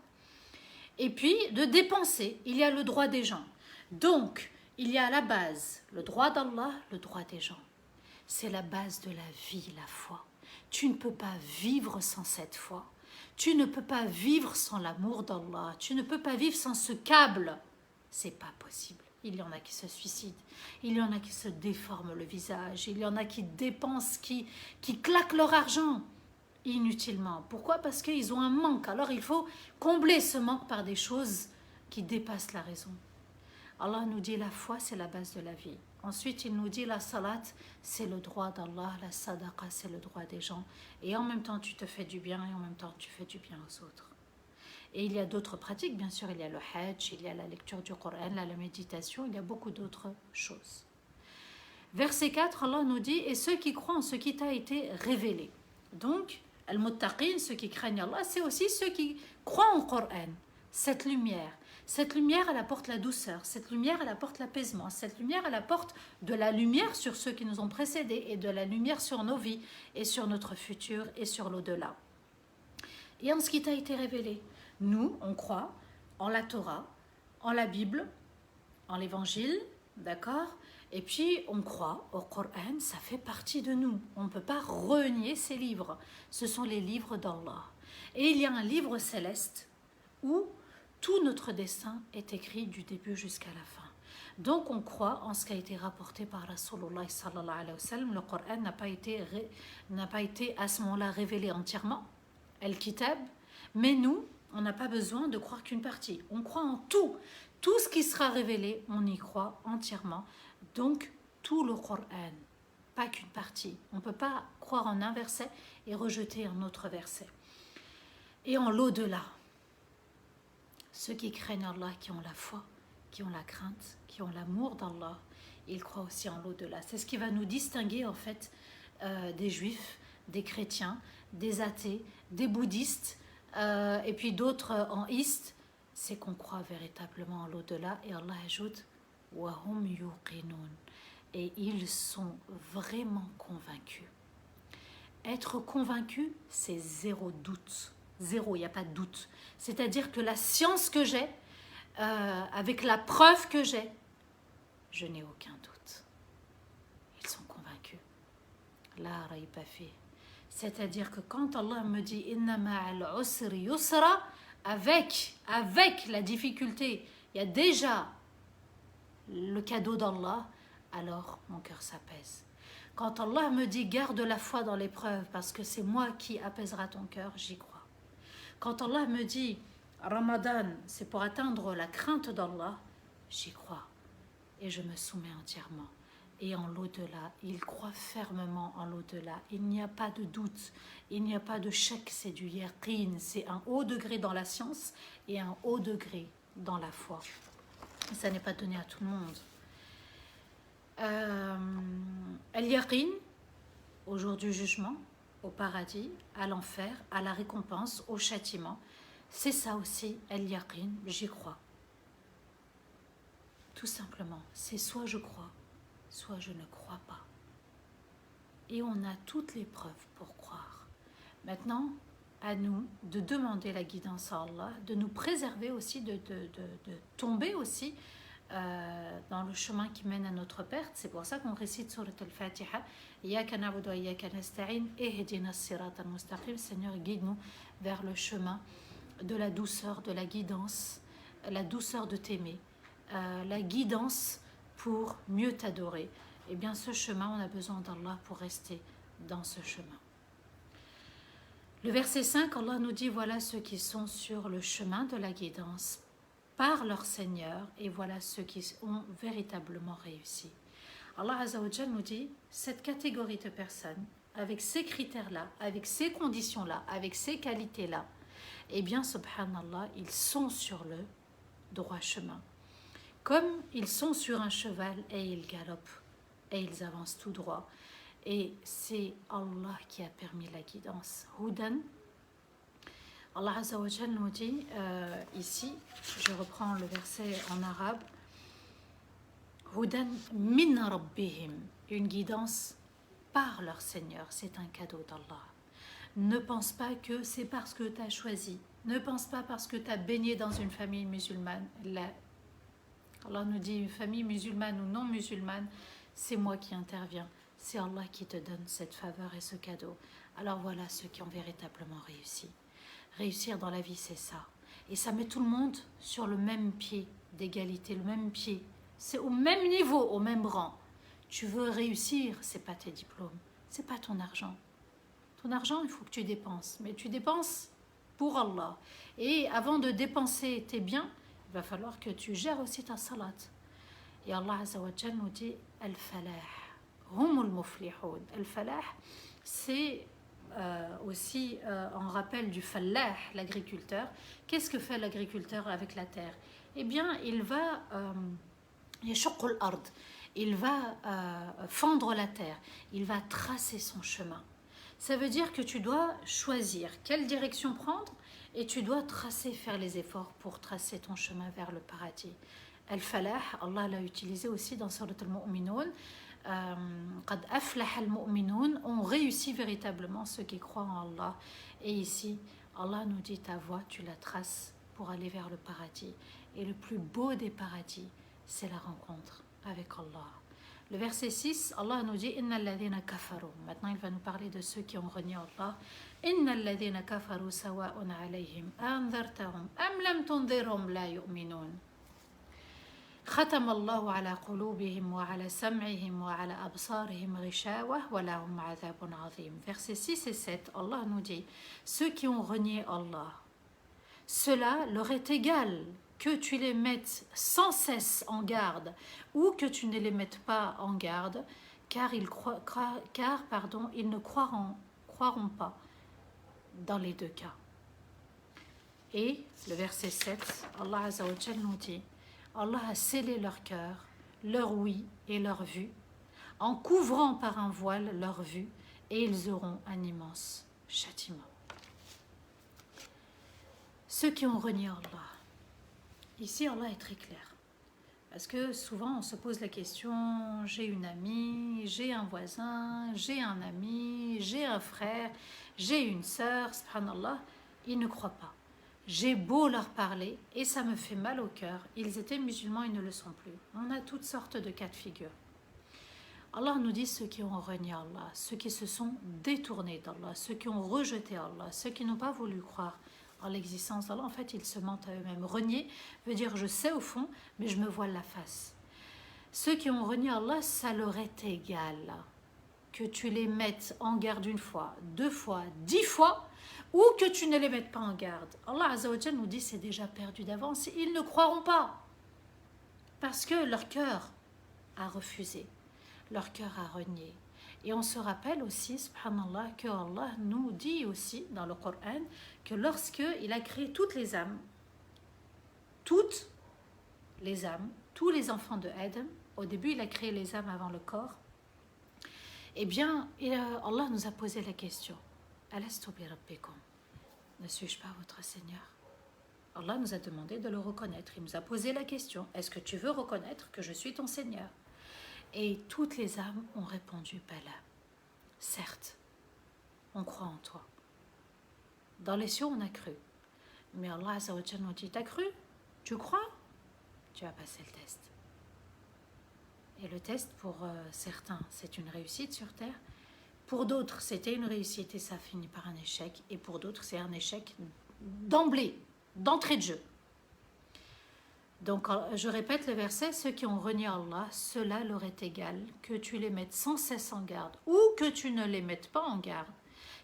Et puis, de dépenser, il y a le droit des gens. Donc, il y a à la base le droit d'Allah, le droit des gens. C'est la base de la vie, la foi. Tu ne peux pas vivre sans cette foi. Tu ne peux pas vivre sans l'amour d'Allah. Tu ne peux pas vivre sans ce câble. C'est pas possible. Il y en a qui se suicident. Il y en a qui se déforment le visage. Il y en a qui dépensent, qui claquent leur argent inutilement. Pourquoi? Parce qu'ils ont un manque. Alors il faut combler ce manque par des choses qui dépassent la raison. Allah nous dit la foi, c'est la base de la vie. Ensuite, il nous dit la salat, c'est le droit d'Allah, la sadaqa, c'est le droit des gens. Et en même temps, tu te fais du bien et en même temps, tu fais du bien aux autres. Et il y a d'autres pratiques, bien sûr, il y a le hajj, il y a la lecture du Coran, la méditation, il y a beaucoup d'autres choses. Verset 4, Allah nous dit, et ceux qui croient en ce qui t'a été révélé. Donc, al-muttaqin, ceux qui craignent Allah, c'est aussi ceux qui croient en Coran. cette lumière, elle apporte la douceur, cette lumière, elle apporte l'apaisement, cette lumière, elle apporte de la lumière sur ceux qui nous ont précédés et de la lumière sur nos vies et sur notre futur et sur l'au-delà. Et en ce qui t'a été révélé, nous, on croit en la Torah, en la Bible, en l'Évangile, d'accord? Et puis, on croit au Coran, ça fait partie de nous. On ne peut pas renier ces livres. Ce sont les livres d'Allah. Et il y a un livre céleste où tout notre destin est écrit du début jusqu'à la fin. Donc, on croit en ce qui a été rapporté par Rasulullah sallallahu alayhi wa sallam. Le Coran n'a pas été à ce moment-là révélé entièrement, Al-Kitab, mais nous, on n'a pas besoin de croire qu'une partie. On croit en tout. Tout ce qui sera révélé, on y croit entièrement. Donc, tout le Coran, pas qu'une partie. On ne peut pas croire en un verset et rejeter un autre verset. Et en l'au-delà, ceux qui craignent Allah, qui ont la foi, qui ont la crainte, qui ont l'amour d'Allah, ils croient aussi en l'au-delà. C'est ce qui va nous distinguer en fait des juifs, des chrétiens, des athées, des bouddhistes et puis d'autres en istes. C'est qu'on croit véritablement en l'au-delà. Et Allah ajoute « Wahum yuqinun » et ils sont vraiment convaincus. Être convaincu, c'est zéro doute. Zéro, il n'y a pas de doute. C'est-à-dire que la science que j'ai, avec la preuve que j'ai, je n'ai aucun doute. Ils sont convaincus. La rayba fi. C'est-à-dire que quand Allah me dit « Inna ma'al usri yusra » avec la difficulté, il y a déjà le cadeau d'Allah, alors mon cœur s'apaise. Quand Allah me dit garde la foi dans l'épreuve parce que c'est moi qui apaisera ton cœur, j'y crois. Quand Allah me dit Ramadan, c'est pour atteindre la crainte d'Allah, j'y crois et je me soumets entièrement. Et en l'au-delà, il croit fermement en l'au-delà. Il n'y a pas de doute, il n'y a pas de shak, c'est du yaqin. C'est un haut degré dans la science et un haut degré dans la foi. Et ça n'est pas donné à tout le monde. Al-yaqin, au jour du jugement, au paradis, à l'enfer, à la récompense, au châtiment. C'est ça aussi, al-yaqin, j'y crois. Tout simplement, c'est soit je crois, soit je ne crois pas. Et on a toutes les preuves pour croire. Maintenant, à nous de demander la guidance à Allah, de nous préserver aussi, de tomber aussi dans le chemin qui mène à notre perte. C'est pour ça qu'on récite Surat al-Fatiha. Iyyaka na'budu wa iyyaka nasta'in ihdina as-sirata al-mustaqim. Seigneur, guide-nous vers le chemin de la douceur, de la guidance, la douceur de t'aimer, la guidance pour mieux t'adorer. Et bien ce chemin, on a besoin d'Allah pour rester dans ce chemin. Le verset 5, Allah nous dit, voilà ceux qui sont sur le chemin de la guidance par leur Seigneur, et voilà ceux qui ont véritablement réussi. Allah Azza wa Jal nous dit, cette catégorie de personnes, avec ces critères-là, avec ces conditions-là, avec ces qualités-là, eh bien, subhanallah, ils sont sur le droit chemin. Comme ils sont sur un cheval et ils galopent, et ils avancent tout droit. Et c'est Allah qui a permis la guidance. Hudan, Allah Azza wa Jal nous dit ici, je reprends le verset en arabe, Hudan min rabbihim, une guidance par leur Seigneur, c'est un cadeau d'Allah. Ne pense pas que c'est parce que tu as choisi, ne pense pas parce que tu as baigné dans une famille musulmane. Là, Allah nous dit une famille musulmane ou non musulmane, c'est moi qui interviens, c'est Allah qui te donne cette faveur et ce cadeau. Alors voilà ceux qui ont véritablement réussi. Réussir dans la vie, c'est ça. Et ça met tout le monde sur le même pied d'égalité, le même pied. C'est au même niveau, au même rang. Tu veux réussir, c'est pas tes diplômes, c'est pas ton argent. Ton argent, il faut que tu dépenses, mais tu dépenses pour Allah. Et avant de dépenser tes biens, il va falloir que tu gères aussi ta salat. Et Allah Azza wa Jal nous dit Al-Falah, Humul Muflihun. Al-Falah, c'est aussi en rappel du Fallah, l'agriculteur. Qu'est-ce que fait l'agriculteur avec la terre? Eh bien, il va yashuqqul ard, il va fendre la terre, il va tracer son chemin. Ça veut dire que tu dois choisir quelle direction prendre Et tu dois tracer, faire les efforts pour tracer ton chemin vers le paradis. Al-Falah, Allah l'a utilisé aussi dans Surat Al-Mu'minun. Qad aflaha al-mu'minun, on réussit véritablement ceux qui croient en Allah. Et ici, Allah nous dit ta voie, tu la traces pour aller vers le paradis. Et le plus beau des paradis, c'est la rencontre avec Allah. Le verset 6, Allah nous dit Inna alladhina kafaru. Maintenant, il va nous parler de ceux qui ont renié Allah. Inna alladhina kafaru sawa'un alayhim anzartahum am lam tunzirhum la yu'minun. ختم الله على قلوبهم وعلى سمعهم وعلى أبصارهم غشاوة ولهم عذاب عظيم. Versets 6 et 7, Allah nous dit ceux qui ont renié Allah, cela leur est égal que tu les mettes sans cesse en garde ou que tu ne les mettes pas en garde, car ils ne croiront pas dans les deux cas. Et le verset 7, Allah Azza wa Jal nous dit Allah a scellé leur cœur, leur ouïe et leur vue, en couvrant par un voile leur vue, et ils auront un immense châtiment. Ceux qui ont renié Allah. Ici, Allah est très clair. Parce que souvent, on se pose la question, j'ai une amie, j'ai un voisin, j'ai un ami, j'ai un frère, j'ai une sœur, subhanallah, ils ne croient pas. J'ai beau leur parler et ça me fait mal au cœur. Ils étaient musulmans, ils ne le sont plus. On a toutes sortes de cas de figure. Allah nous dit ceux qui ont renié Allah, ceux qui se sont détournés d'Allah, ceux qui ont rejeté Allah, ceux qui n'ont pas voulu croire en l'existence d'Allah. En fait, ils se mentent à eux-mêmes. Renier veut dire je sais au fond, mais je me voile la face. Ceux qui ont renié Allah, ça leur est égal. Que tu les mettes en garde une fois, 2 fois, 10 fois, ou que tu ne les mettes pas en garde. Allah Azza wa Jal nous dit c'est déjà perdu d'avance. Ils ne croiront pas. Parce que leur cœur a refusé. Leur cœur a renié. Et on se rappelle aussi, subhanallah, que Allah nous dit aussi dans le Coran que lorsqu'il a créé toutes les âmes, tous les enfants de Adam, au début il a créé les âmes avant le corps, eh bien Allah nous a posé la question Alastu bi rabbikum? Ne suis-je pas votre Seigneur? Allah nous a demandé de le reconnaître. Il nous a posé la question est-ce que tu veux reconnaître que je suis ton Seigneur? Et toutes les âmes ont répondu Bala. Certes, on croit en toi. Dans les cieux, on a cru. Mais Allah Azza wa Jalla nous dit t'as cru? Tu crois? Tu as passé le test. Et le test, pour certains, c'est une réussite sur terre. Pour d'autres, c'était une réussite et ça finit par un échec. Et pour d'autres, c'est un échec d'emblée, d'entrée de jeu. Donc, je répète le verset, ceux qui ont renié Allah, cela leur est égal que tu les mettes sans cesse en garde ou que tu ne les mettes pas en garde,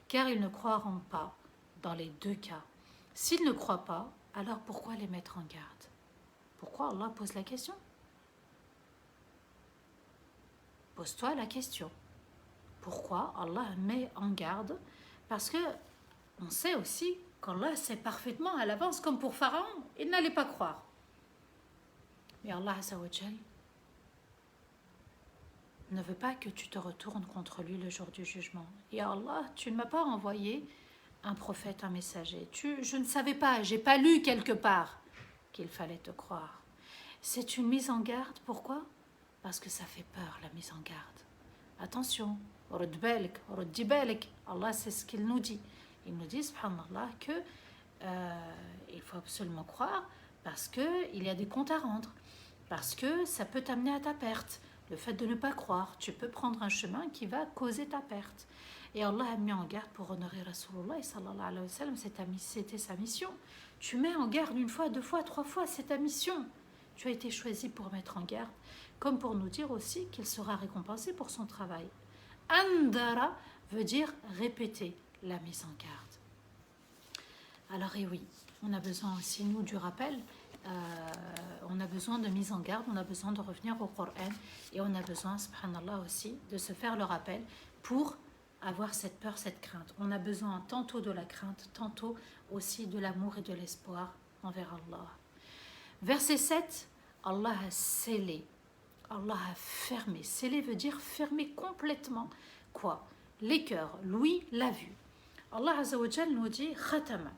car ils ne croiront pas dans les deux cas. S'ils ne croient pas, alors pourquoi les mettre en garde? Pourquoi Allah pose la question? Pose-toi la question. Pourquoi Allah met en garde? Parce que on sait aussi qu'Allah sait parfaitement à l'avance, comme pour Pharaon, il n'allait pas croire. Mais Allah Azza wa Jal ne veut pas que tu te retournes contre lui le jour du jugement. Et Allah, tu ne m'as pas envoyé un prophète, un messager. Je ne savais pas, j'ai pas lu quelque part qu'il fallait te croire. C'est une mise en garde, pourquoi? Parce que ça fait peur, la mise en garde. Attention, Allah, c'est ce qu'il nous dit. Il nous dit, subhanallah, que il faut absolument croire parce qu'il y a des comptes à rendre, parce que ça peut t'amener à ta perte. Le fait de ne pas croire, tu peux prendre un chemin qui va causer ta perte. Et Allah a mis en garde pour honorer Rasulullah sallallahu alayhi wa sallam, c'était sa mission. Tu mets en garde 1 fois, 2 fois, 3 fois, c'est ta mission. Tu as été choisi pour mettre en garde, comme pour nous dire aussi qu'il sera récompensé pour son travail. Andara veut dire répéter la mise en garde. Alors et oui, on a besoin aussi, nous, du rappel, on a besoin de mise en garde, on a besoin de revenir au Coran et on a besoin, subhanallah aussi, de se faire le rappel pour avoir cette peur, cette crainte. On a besoin tantôt de la crainte, tantôt aussi de l'amour et de l'espoir envers Allah. Verset 7, Allah a scellé, Allah a fermé. Scellé veut dire fermer complètement quoi? Les cœurs, l'ouïe, la vue. Allah Azza wa Jal nous dit khatama.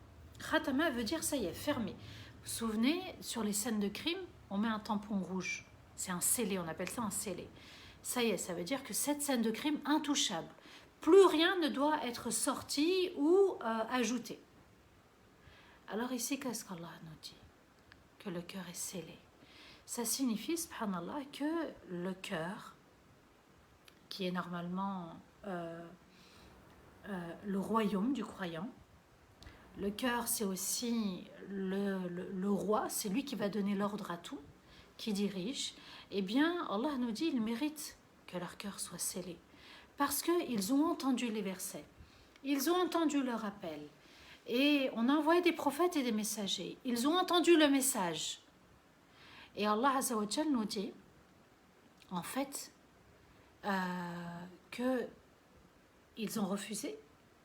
Khatama veut dire ça y est, fermé. Vous vous souvenez, sur les scènes de crime, on met un tampon rouge. C'est un scellé, on appelle ça un scellé. Ça y est, ça veut dire que cette scène de crime, intouchable. Plus rien ne doit être sorti ou ajouté. Alors ici, qu'est-ce qu'Allah nous dit? Que le cœur est scellé. Ça signifie, subhanallah, que le cœur, qui est normalement le royaume du croyant, le cœur, c'est aussi le roi, c'est lui qui va donner l'ordre à tout, qui dirige. Eh bien, Allah nous dit, il mérite que leur cœur soit scellé. Parce qu'ils ont entendu les versets, ils ont entendu leur appel. Et on a envoyé des prophètes et des messagers. Ils ont entendu le message. Et Allah Azza wa Jal nous dit, en fait, qu'ils ont refusé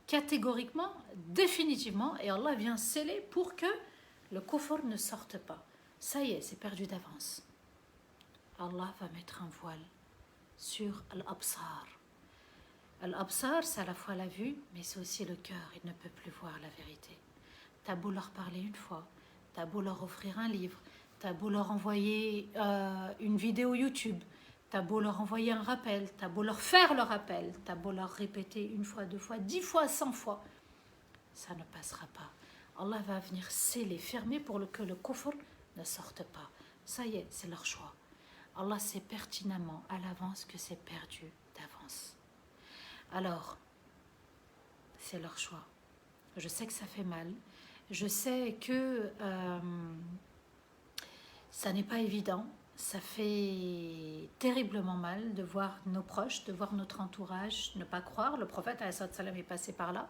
catégoriquement, définitivement, et Allah vient sceller pour que le kufr ne sorte pas. Ça y est, c'est perdu d'avance. Allah va mettre un voile sur l'absar. L'absar, c'est à la fois la vue, mais c'est aussi le cœur. Il ne peut plus voir la vérité. T'as beau leur parler une fois, t'as beau leur offrir un livre, t'as beau leur envoyer une vidéo YouTube, t'as beau leur envoyer un rappel, t'as beau leur faire le rappel, t'as beau leur répéter une fois, 2 fois, 10 fois, 100 fois, ça ne passera pas. Allah va venir sceller, fermer pour que le kufr ne sorte pas. Ça y est, c'est leur choix. Allah sait pertinemment à l'avance que c'est perdu d'avance. Alors, c'est leur choix. Je sais que ça fait mal. Je sais que ça n'est pas évident. Ça fait terriblement mal de voir nos proches, de voir notre entourage ne pas croire. Le prophète ﷺ est passé par là.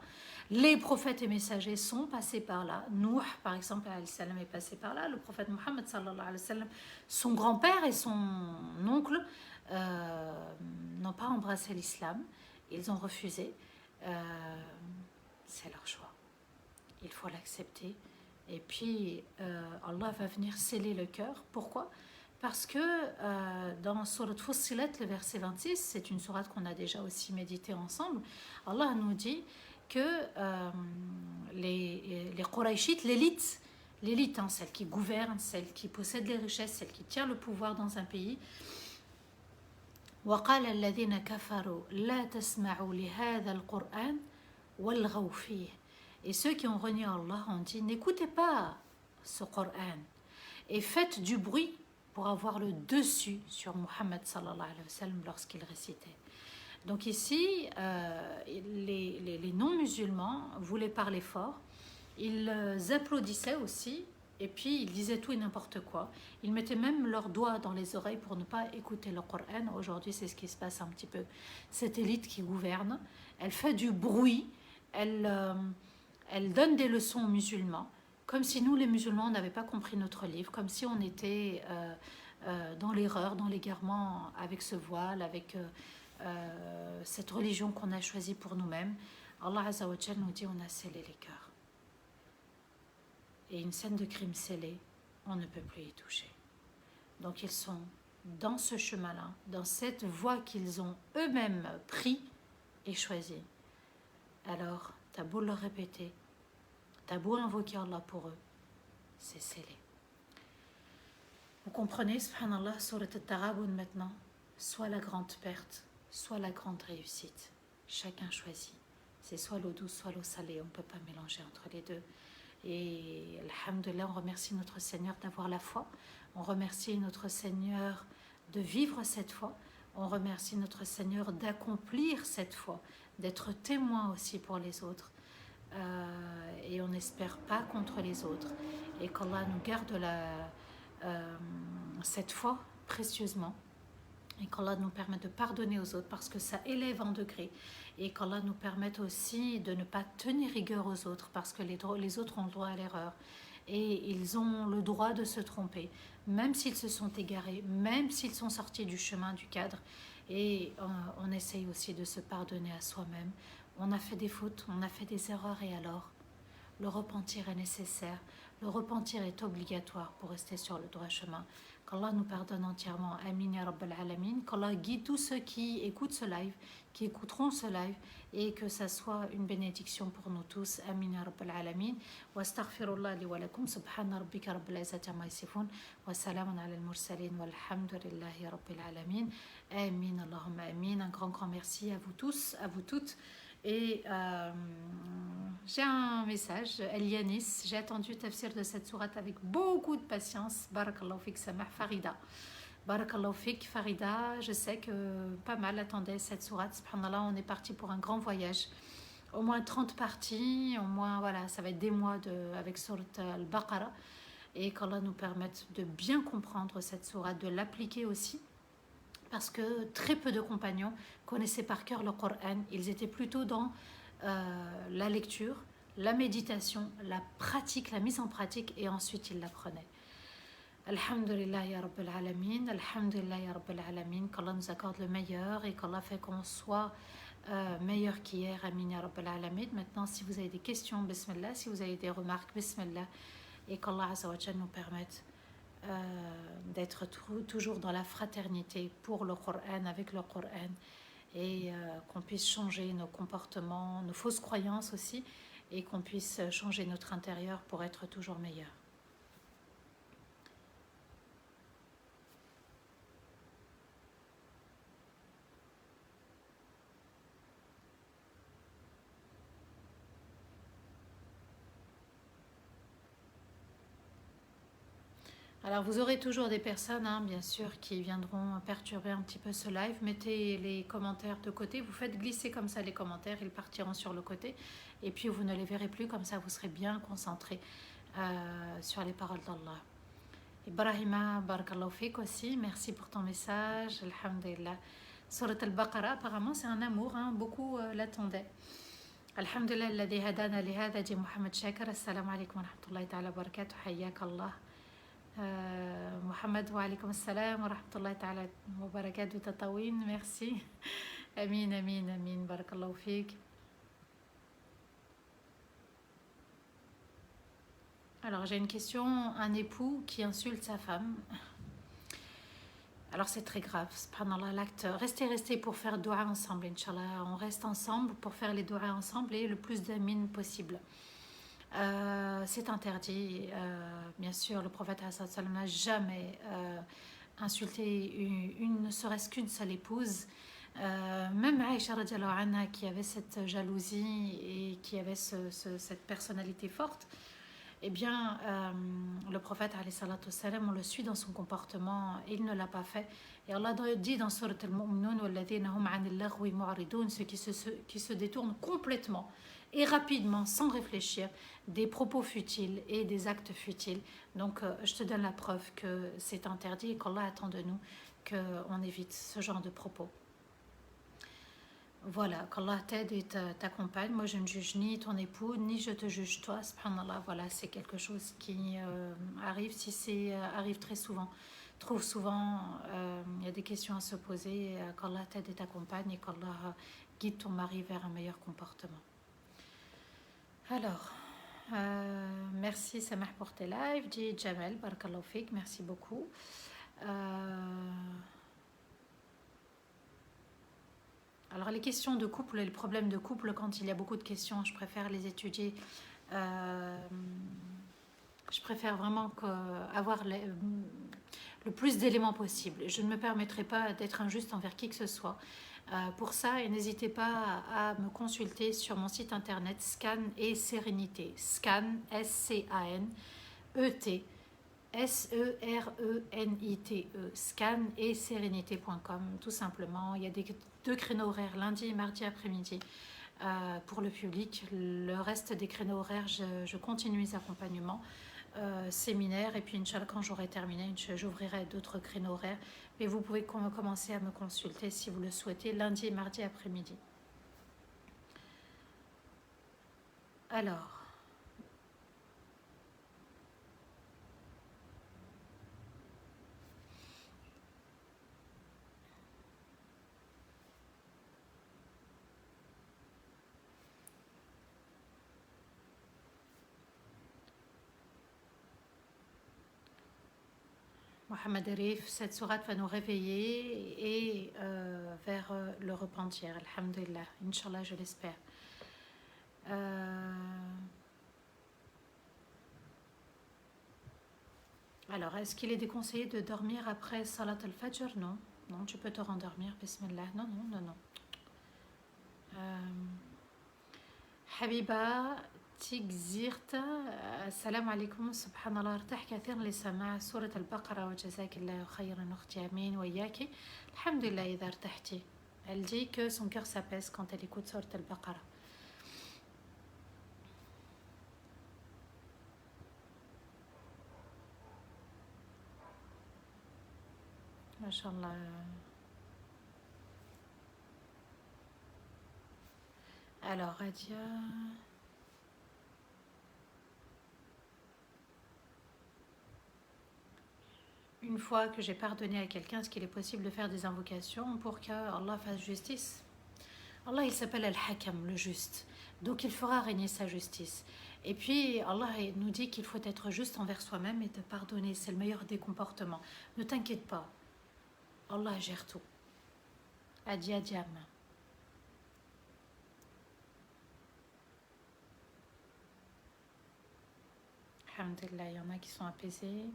Les prophètes et messagers sont passés par là. Nuh, par exemple, ﷺ est passé par là. Le prophète Mohammed, son grand-père et son oncle n'ont pas embrassé l'islam. Ils ont refusé. C'est leur choix. Il faut l'accepter. Et puis, Allah va venir sceller le cœur. Pourquoi ? Parce que dans Surat Fussilat, le verset 26, c'est une sourate qu'on a déjà aussi médité ensemble, Allah nous dit que les Qurayshites, l'élite, hein, celle qui gouverne, celle qui possède les richesses, celle qui tient le pouvoir dans un pays, وقال الذين كفروا لا تسمعوا لهذا القرآن والغوا فيه. Et ceux qui ont renié Allah ont dit, n'écoutez pas ce Coran et faites du bruit pour avoir le dessus sur Muhammad sallallahu alayhi wa sallam lorsqu'il récitait. Donc ici, les non-musulmans voulaient parler fort, ils applaudissaient aussi, et puis ils disaient tout et n'importe quoi. Ils mettaient même leurs doigts dans les oreilles pour ne pas écouter le Coran. Aujourd'hui, c'est ce qui se passe un petit peu. Cette élite qui gouverne, elle fait du bruit, elle donne des leçons aux musulmans, comme si nous, les musulmans, n'avions pas compris notre livre, comme si on était dans l'erreur, dans l'égarement avec ce voile, avec cette religion qu'on a choisie pour nous-mêmes. Allah Azza wa Jal nous dit, on a scellé les cœurs. Et une scène de crime scellée, on ne peut plus y toucher. Donc ils sont dans ce chemin-là, dans cette voie qu'ils ont eux-mêmes pris et choisi. Alors, t'as beau leur répéter, t'as beau invoquer Allah pour eux, c'est scellé. Vous comprenez, subhanallah, surat al-Taghabun maintenant, soit la grande perte, soit la grande réussite. Chacun choisit. C'est soit l'eau douce, soit l'eau salée. On ne peut pas mélanger entre les deux. Et alhamdoulilah, on remercie notre Seigneur d'avoir la foi. On remercie notre Seigneur de vivre cette foi. On remercie notre Seigneur d'accomplir cette foi, d'être témoin aussi pour les autres. Et on n'espère pas contre les autres. Et qu'Allah nous garde cette foi précieusement. Et qu'Allah nous permette de pardonner aux autres parce que ça élève en degré. Et qu'Allah nous permette aussi de ne pas tenir rigueur aux autres parce que les autres ont le droit à l'erreur. Et ils ont le droit de se tromper, même s'ils se sont égarés, même s'ils sont sortis du chemin, du cadre. Et on essaye aussi de se pardonner à soi-même. On a fait des fautes, on a fait des erreurs et alors le repentir est nécessaire. Le repentir est obligatoire pour rester sur le droit chemin. Qu'Allah nous pardonne entièrement. Amin ya Rabbal Alamin. Qu'Allah guide tous ceux qui écoutent ce live, qui écouteront ce live, et que ça soit une bénédiction pour nous tous. Amin ya Rabbal Alamin. Wa astaghfirullah li wa lakum. Subhana rabbika rabbil izzati amma yasifun. Wa salamun ala al-mursalin. Walhamdulillahi rabbil alamin. Amin. Allahumma amin. Un grand merci à vous tous, à vous toutes. Et j'ai un message, Elianis, j'ai attendu tafsir de cette sourate avec beaucoup de patience. Barakallahu fik Samah Farida. Barakallahu fik Farida, je sais que pas mal attendaient cette sourate. Subhanallah, on est parti pour un grand voyage. Au moins 30 parties, au moins, voilà, ça va être des mois avec sourate Al-Baqarah. Et qu'Allah nous permette de bien comprendre cette sourate, de l'appliquer aussi. Parce que très peu de compagnons connaissaient par cœur le Coran. Ils étaient plutôt dans la lecture, la méditation, la pratique, la mise en pratique, et ensuite ils l'apprenaient. Alhamdulillah ya Rabbil Alamin, Alhamdulillah ya Rabbil Alamin, qu'Allah nous accorde le meilleur et qu'Allah fait qu'on soit meilleur qu'hier. Amin ya Rabbil Alamin. Maintenant, si vous avez des questions, bismillah, si vous avez des remarques, bismillah, et qu'Allah Azza wa Jalla nous permette d'être toujours dans la fraternité pour le Coran, avec le Coran, et qu'on puisse changer nos comportements, nos fausses croyances aussi, et qu'on puisse changer notre intérieur pour être toujours meilleur. Alors vous aurez toujours des personnes, bien sûr, qui viendront perturber un petit peu ce live. Mettez les commentaires de côté, vous faites glisser comme ça les commentaires, ils partiront sur le côté. Et puis vous ne les verrez plus, comme ça vous serez bien concentré sur les paroles d'Allah. Ibrahima, barakallahu fik aussi, merci pour ton message, alhamdulillah. Surat al-Baqarah, apparemment c'est un amour, beaucoup l'attendaient. Alhamdulillah, alladhi hadana li hadha, dit Mohamed Shakir. Assalamu alaikum wa rahmatullahi ta'ala wa barakatuh, hayyak Allah. Mohamed, wa alaykum assalam wa rahmatullahi ta'ala wa barakatuh, tatawin, merci. Amin, amin, amin, barakallahu fik. Alors j'ai une question, un époux qui insulte sa femme. Alors c'est très grave, subhanallah, l'acte. Restez pour faire doua ensemble, Inch'Allah. On reste ensemble pour faire les doua ensemble et le plus d'amin possible. C'est interdit. Bien sûr, le prophète n'a jamais insulté ne serait-ce qu'une seule épouse. Même Aïcha radiallahu anha, qui avait cette jalousie et qui avait cette personnalité forte, eh bien, le prophète, on le suit dans son comportement, il ne l'a pas fait. Et Allah dit dans Surat Al-Mu'minun, ceux qui se détournent complètement et rapidement, sans réfléchir, des propos futiles et des actes futiles. Donc, je te donne la preuve que c'est interdit et qu'Allah attend de nous qu'on évite ce genre de propos. Voilà, qu'Allah t'aide et t'accompagne. Moi, je ne juge ni ton époux, ni je te juge toi. Subhanallah, voilà, c'est quelque chose qui arrive, si c'est arrive très souvent. Trop souvent, il y a des questions à se poser. Qu'Allah t'aide et t'accompagne et qu'Allah guide ton mari vers un meilleur comportement. Alors, merci Samah pour tes lives. Dit Jamel, barakallahu fik, merci beaucoup. Alors les questions de couple et les problèmes de couple, quand il y a beaucoup de questions, je préfère les étudier. Je préfère vraiment avoir le plus d'éléments possible. Je ne me permettrai pas d'être injuste envers qui que ce soit. Pour ça, et n'hésitez pas à me consulter sur mon site internet Scan et Sérénité. Scan, S-C-A-N-E-T. S-E-R-E-N-I-T-E, scan et sérénité.com, tout simplement. Il y a deux créneaux horaires, lundi et mardi après-midi, pour le public. Le reste des créneaux horaires, je continue les accompagnements, séminaires, et puis Inch'Allah, quand j'aurai terminé, j'ouvrirai d'autres créneaux horaires. Mais vous pouvez commencer à me consulter si vous le souhaitez, lundi et mardi après-midi. Alors, Mohamed Arif, cette sourate va nous réveiller et vers le repentir. Alhamdulillah, Inch'Allah, je l'espère. Alors, est-ce qu'il est déconseillé de dormir après Salat al-Fajr? Non, non, tu peux te rendormir, Bismillah. Non, non, non, non. حبيبة تيكزيرت السلام عليكم. سبحان الله، ارتاح كثيرا لسماع سورة البقرة وجزاك الله خيرا أختي أمين وإياك. الحمد لله إذا ارتحتي. Elle dit que son cœur s'apaise quand elle écoute سورة البقرة. ما شاء الله. Alors Radia. Une fois que j'ai pardonné à quelqu'un, est-ce qu'il est possible de faire des invocations pour que Allah fasse justice? Allah, il s'appelle Al-Hakam, le juste. Donc il fera régner sa justice. Et puis Allah nous dit qu'il faut être juste envers soi-même et de pardonner. C'est le meilleur des comportements. Ne t'inquiète pas. Allah gère tout. Adi Adiam. Alhamdulillah, il y en a qui sont apaisés.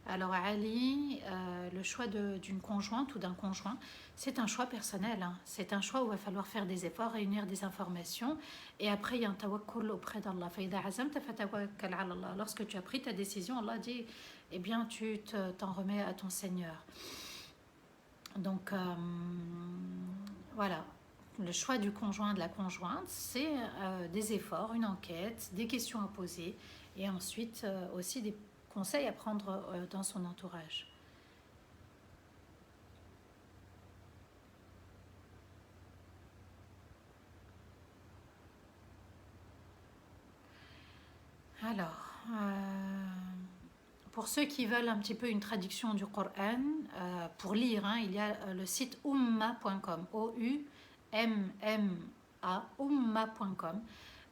Alors Ali, le choix d'une conjointe ou d'un conjoint, c'est un choix personnel. Hein. C'est un choix où il va falloir faire des efforts, réunir des informations. Et après, il y a un tawakkul auprès d'Allah. Lorsque tu as pris ta décision, Allah dit, eh bien, tu t'en remets à ton Seigneur. Donc, voilà. Le choix du conjoint, de la conjointe, c'est des efforts, une enquête, des questions à poser et ensuite aussi des conseils à prendre dans son entourage. Alors, pour ceux qui veulent un petit peu une traduction du Coran, pour lire, hein, il y a le site umma.com, O-U-M-M-A, umma.com.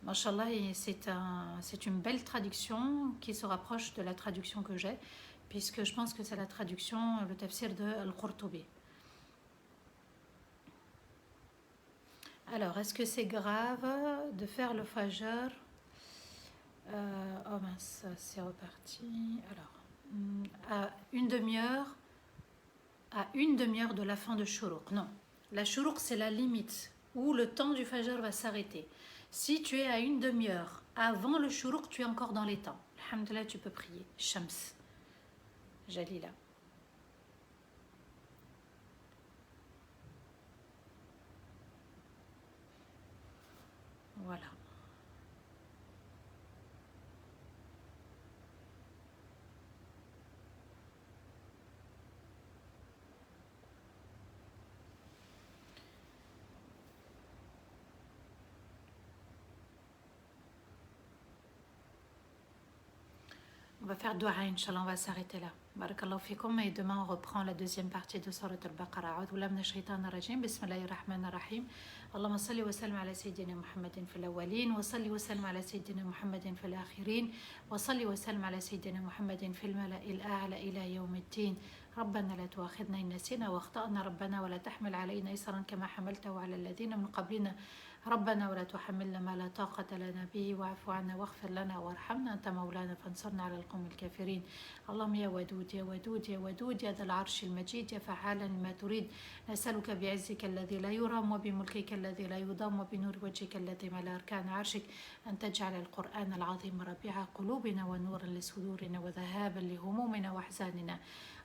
Mashallah, c'est une belle traduction qui se rapproche de la traduction que j'ai, puisque je pense que c'est la traduction, le tafsir de Al-Qurtubi. Alors, est-ce que c'est grave de faire le fajr? Oh mince, c'est reparti. Alors, à une demi-heure de la fin de Shuruq. Non, la Shuruq, c'est la limite où le temps du fajr va s'arrêter. Si tu es à une demi-heure avant le Shuruq, tu es encore dans les temps. Alhamdulillah, tu peux prier. Shams. Jalila. Voilà. On va faire dua, Inch'Allah, on va s'arrêter là. Barakallahu fikum, et demain on reprend la deuxième partie de Surat al-Baqarah. A'udhu billahi minash shaitanir rajim. Bismillahir rahmanir rahim. Allahumma salli wa sallim ala sayyidina Muhammadin fil awwalin wa salli wa sallim ala sayyidina Muhammadin fil akhirin wa salli wa sallim ala sayyidina Muhammadin fil mala'il a'la ila yawmiddin. ربنا لا تؤاخذنا إن نسينا واخطأنا ربنا ولا تحمل علينا إصرا كما حملته على الذين من قبلنا ربنا ولا تحملنا ما لا طاقة لنا به واعف عنا واغفر لنا وارحمنا أنت مولانا فانصرنا على القوم الكافرين. اللهم يا ودود يا ودود يا ودود يا ذا العرش المجيد يا فعالا لما تريد نسألك بعزك الذي لا يرام وبملكك الذي لا يضام وبنور وجهك الذي ملا أركان عرشك أن تجعل القرآن العظيم ربيع قلوبنا ونورا لصدورنا وذهابا لهمومنا وأحزاننا.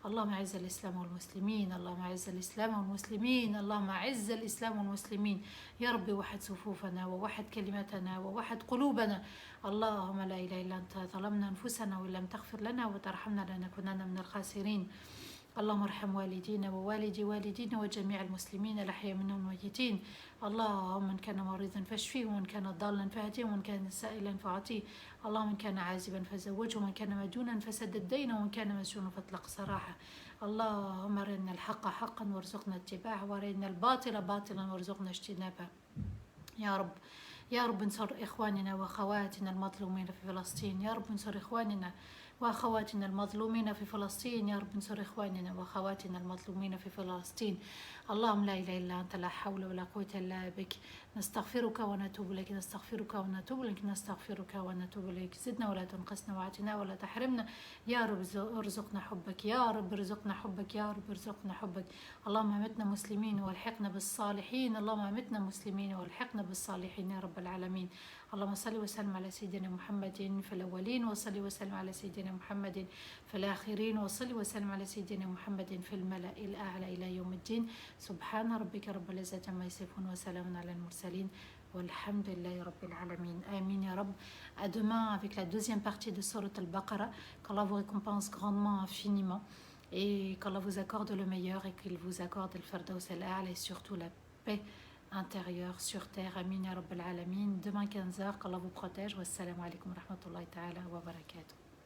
اللهم أعز الإسلام والمسلمين اللهم أعز الإسلام والمسلمين اللهم أعز الإسلام والمسلمين يا رب وحد صفوفنا ووحد كلمتنا ووحد قلوبنا. اللهم لا إله إلا أنت ظلمنا أنفسنا وإن لم تغفر لنا وترحمنا لنكونن من الخاسرين. اللهم ارحم والدينا ووالدي والدينا وجميع المسلمين الأحياء منهم والميتين. اللهم من كان مريضا فاشفيه ومن كان ضالا فاهديه ومن كان سائلا فاعطيه. اللهم من كان عازبا فزوجه ومن كان مديونا فسدد دينه ومن كان مسجونا فاطلق سراحه. اللهم أرنا الحق حقا وارزقنا اتباعه وأرنا الباطل باطلا وارزقنا اجتنابه. يا رب. يا رب انصر إخواننا وأخواتنا المظلومين في فلسطين. يا رب انصر إخواننا وأخواتنا المظلومين في فلسطين. يا رب انصر إخواننا وأخواتنا المظلومين في فلسطين. اللهم لا إله إلا أنت، لا حول ولا قوة إلا بك. نستغفرك ونتوب إليك، نستغفرك ونتوب إليك، نستغفرك ونتوب إليك. زدنا ولا تنقصنا، واعتنا ولا تحرمنا. يا رب ارزقنا حبك، يا رب ارزقنا حبك، يا رب ارزقنا حبك. اللهم امتنا مسلمين والحقنا بالصالحين. اللهم امتنا مسلمين والحقنا بالصالحين يا رب العالمين. اللهم صل وسلم على سيدنا محمد في الأولين، وصل وسلم على سيدنا محمد في الآخرين، وصل وسلم على سيدنا محمد في الملأ الأعلى إلى يوم الدين. سبحان ربك رب العزة عما يصفون وسلام على المرسلين والحمد لله رب العالمين. Amin ya Rab. À demain avec la deuxième partie de Surat al-Baqarah. Qu'Allah vous récompense grandement, infiniment, et qu'Allah vous accorde le meilleur et qu'il vous accorde le Firdaus al-A'la et surtout la paix intérieure sur terre. Amin ya Rab al-Alamin. Demain 15h, qu'Allah vous protège. Wassalamu alaikum wa rahmatullahi ta'ala wa barakatuh.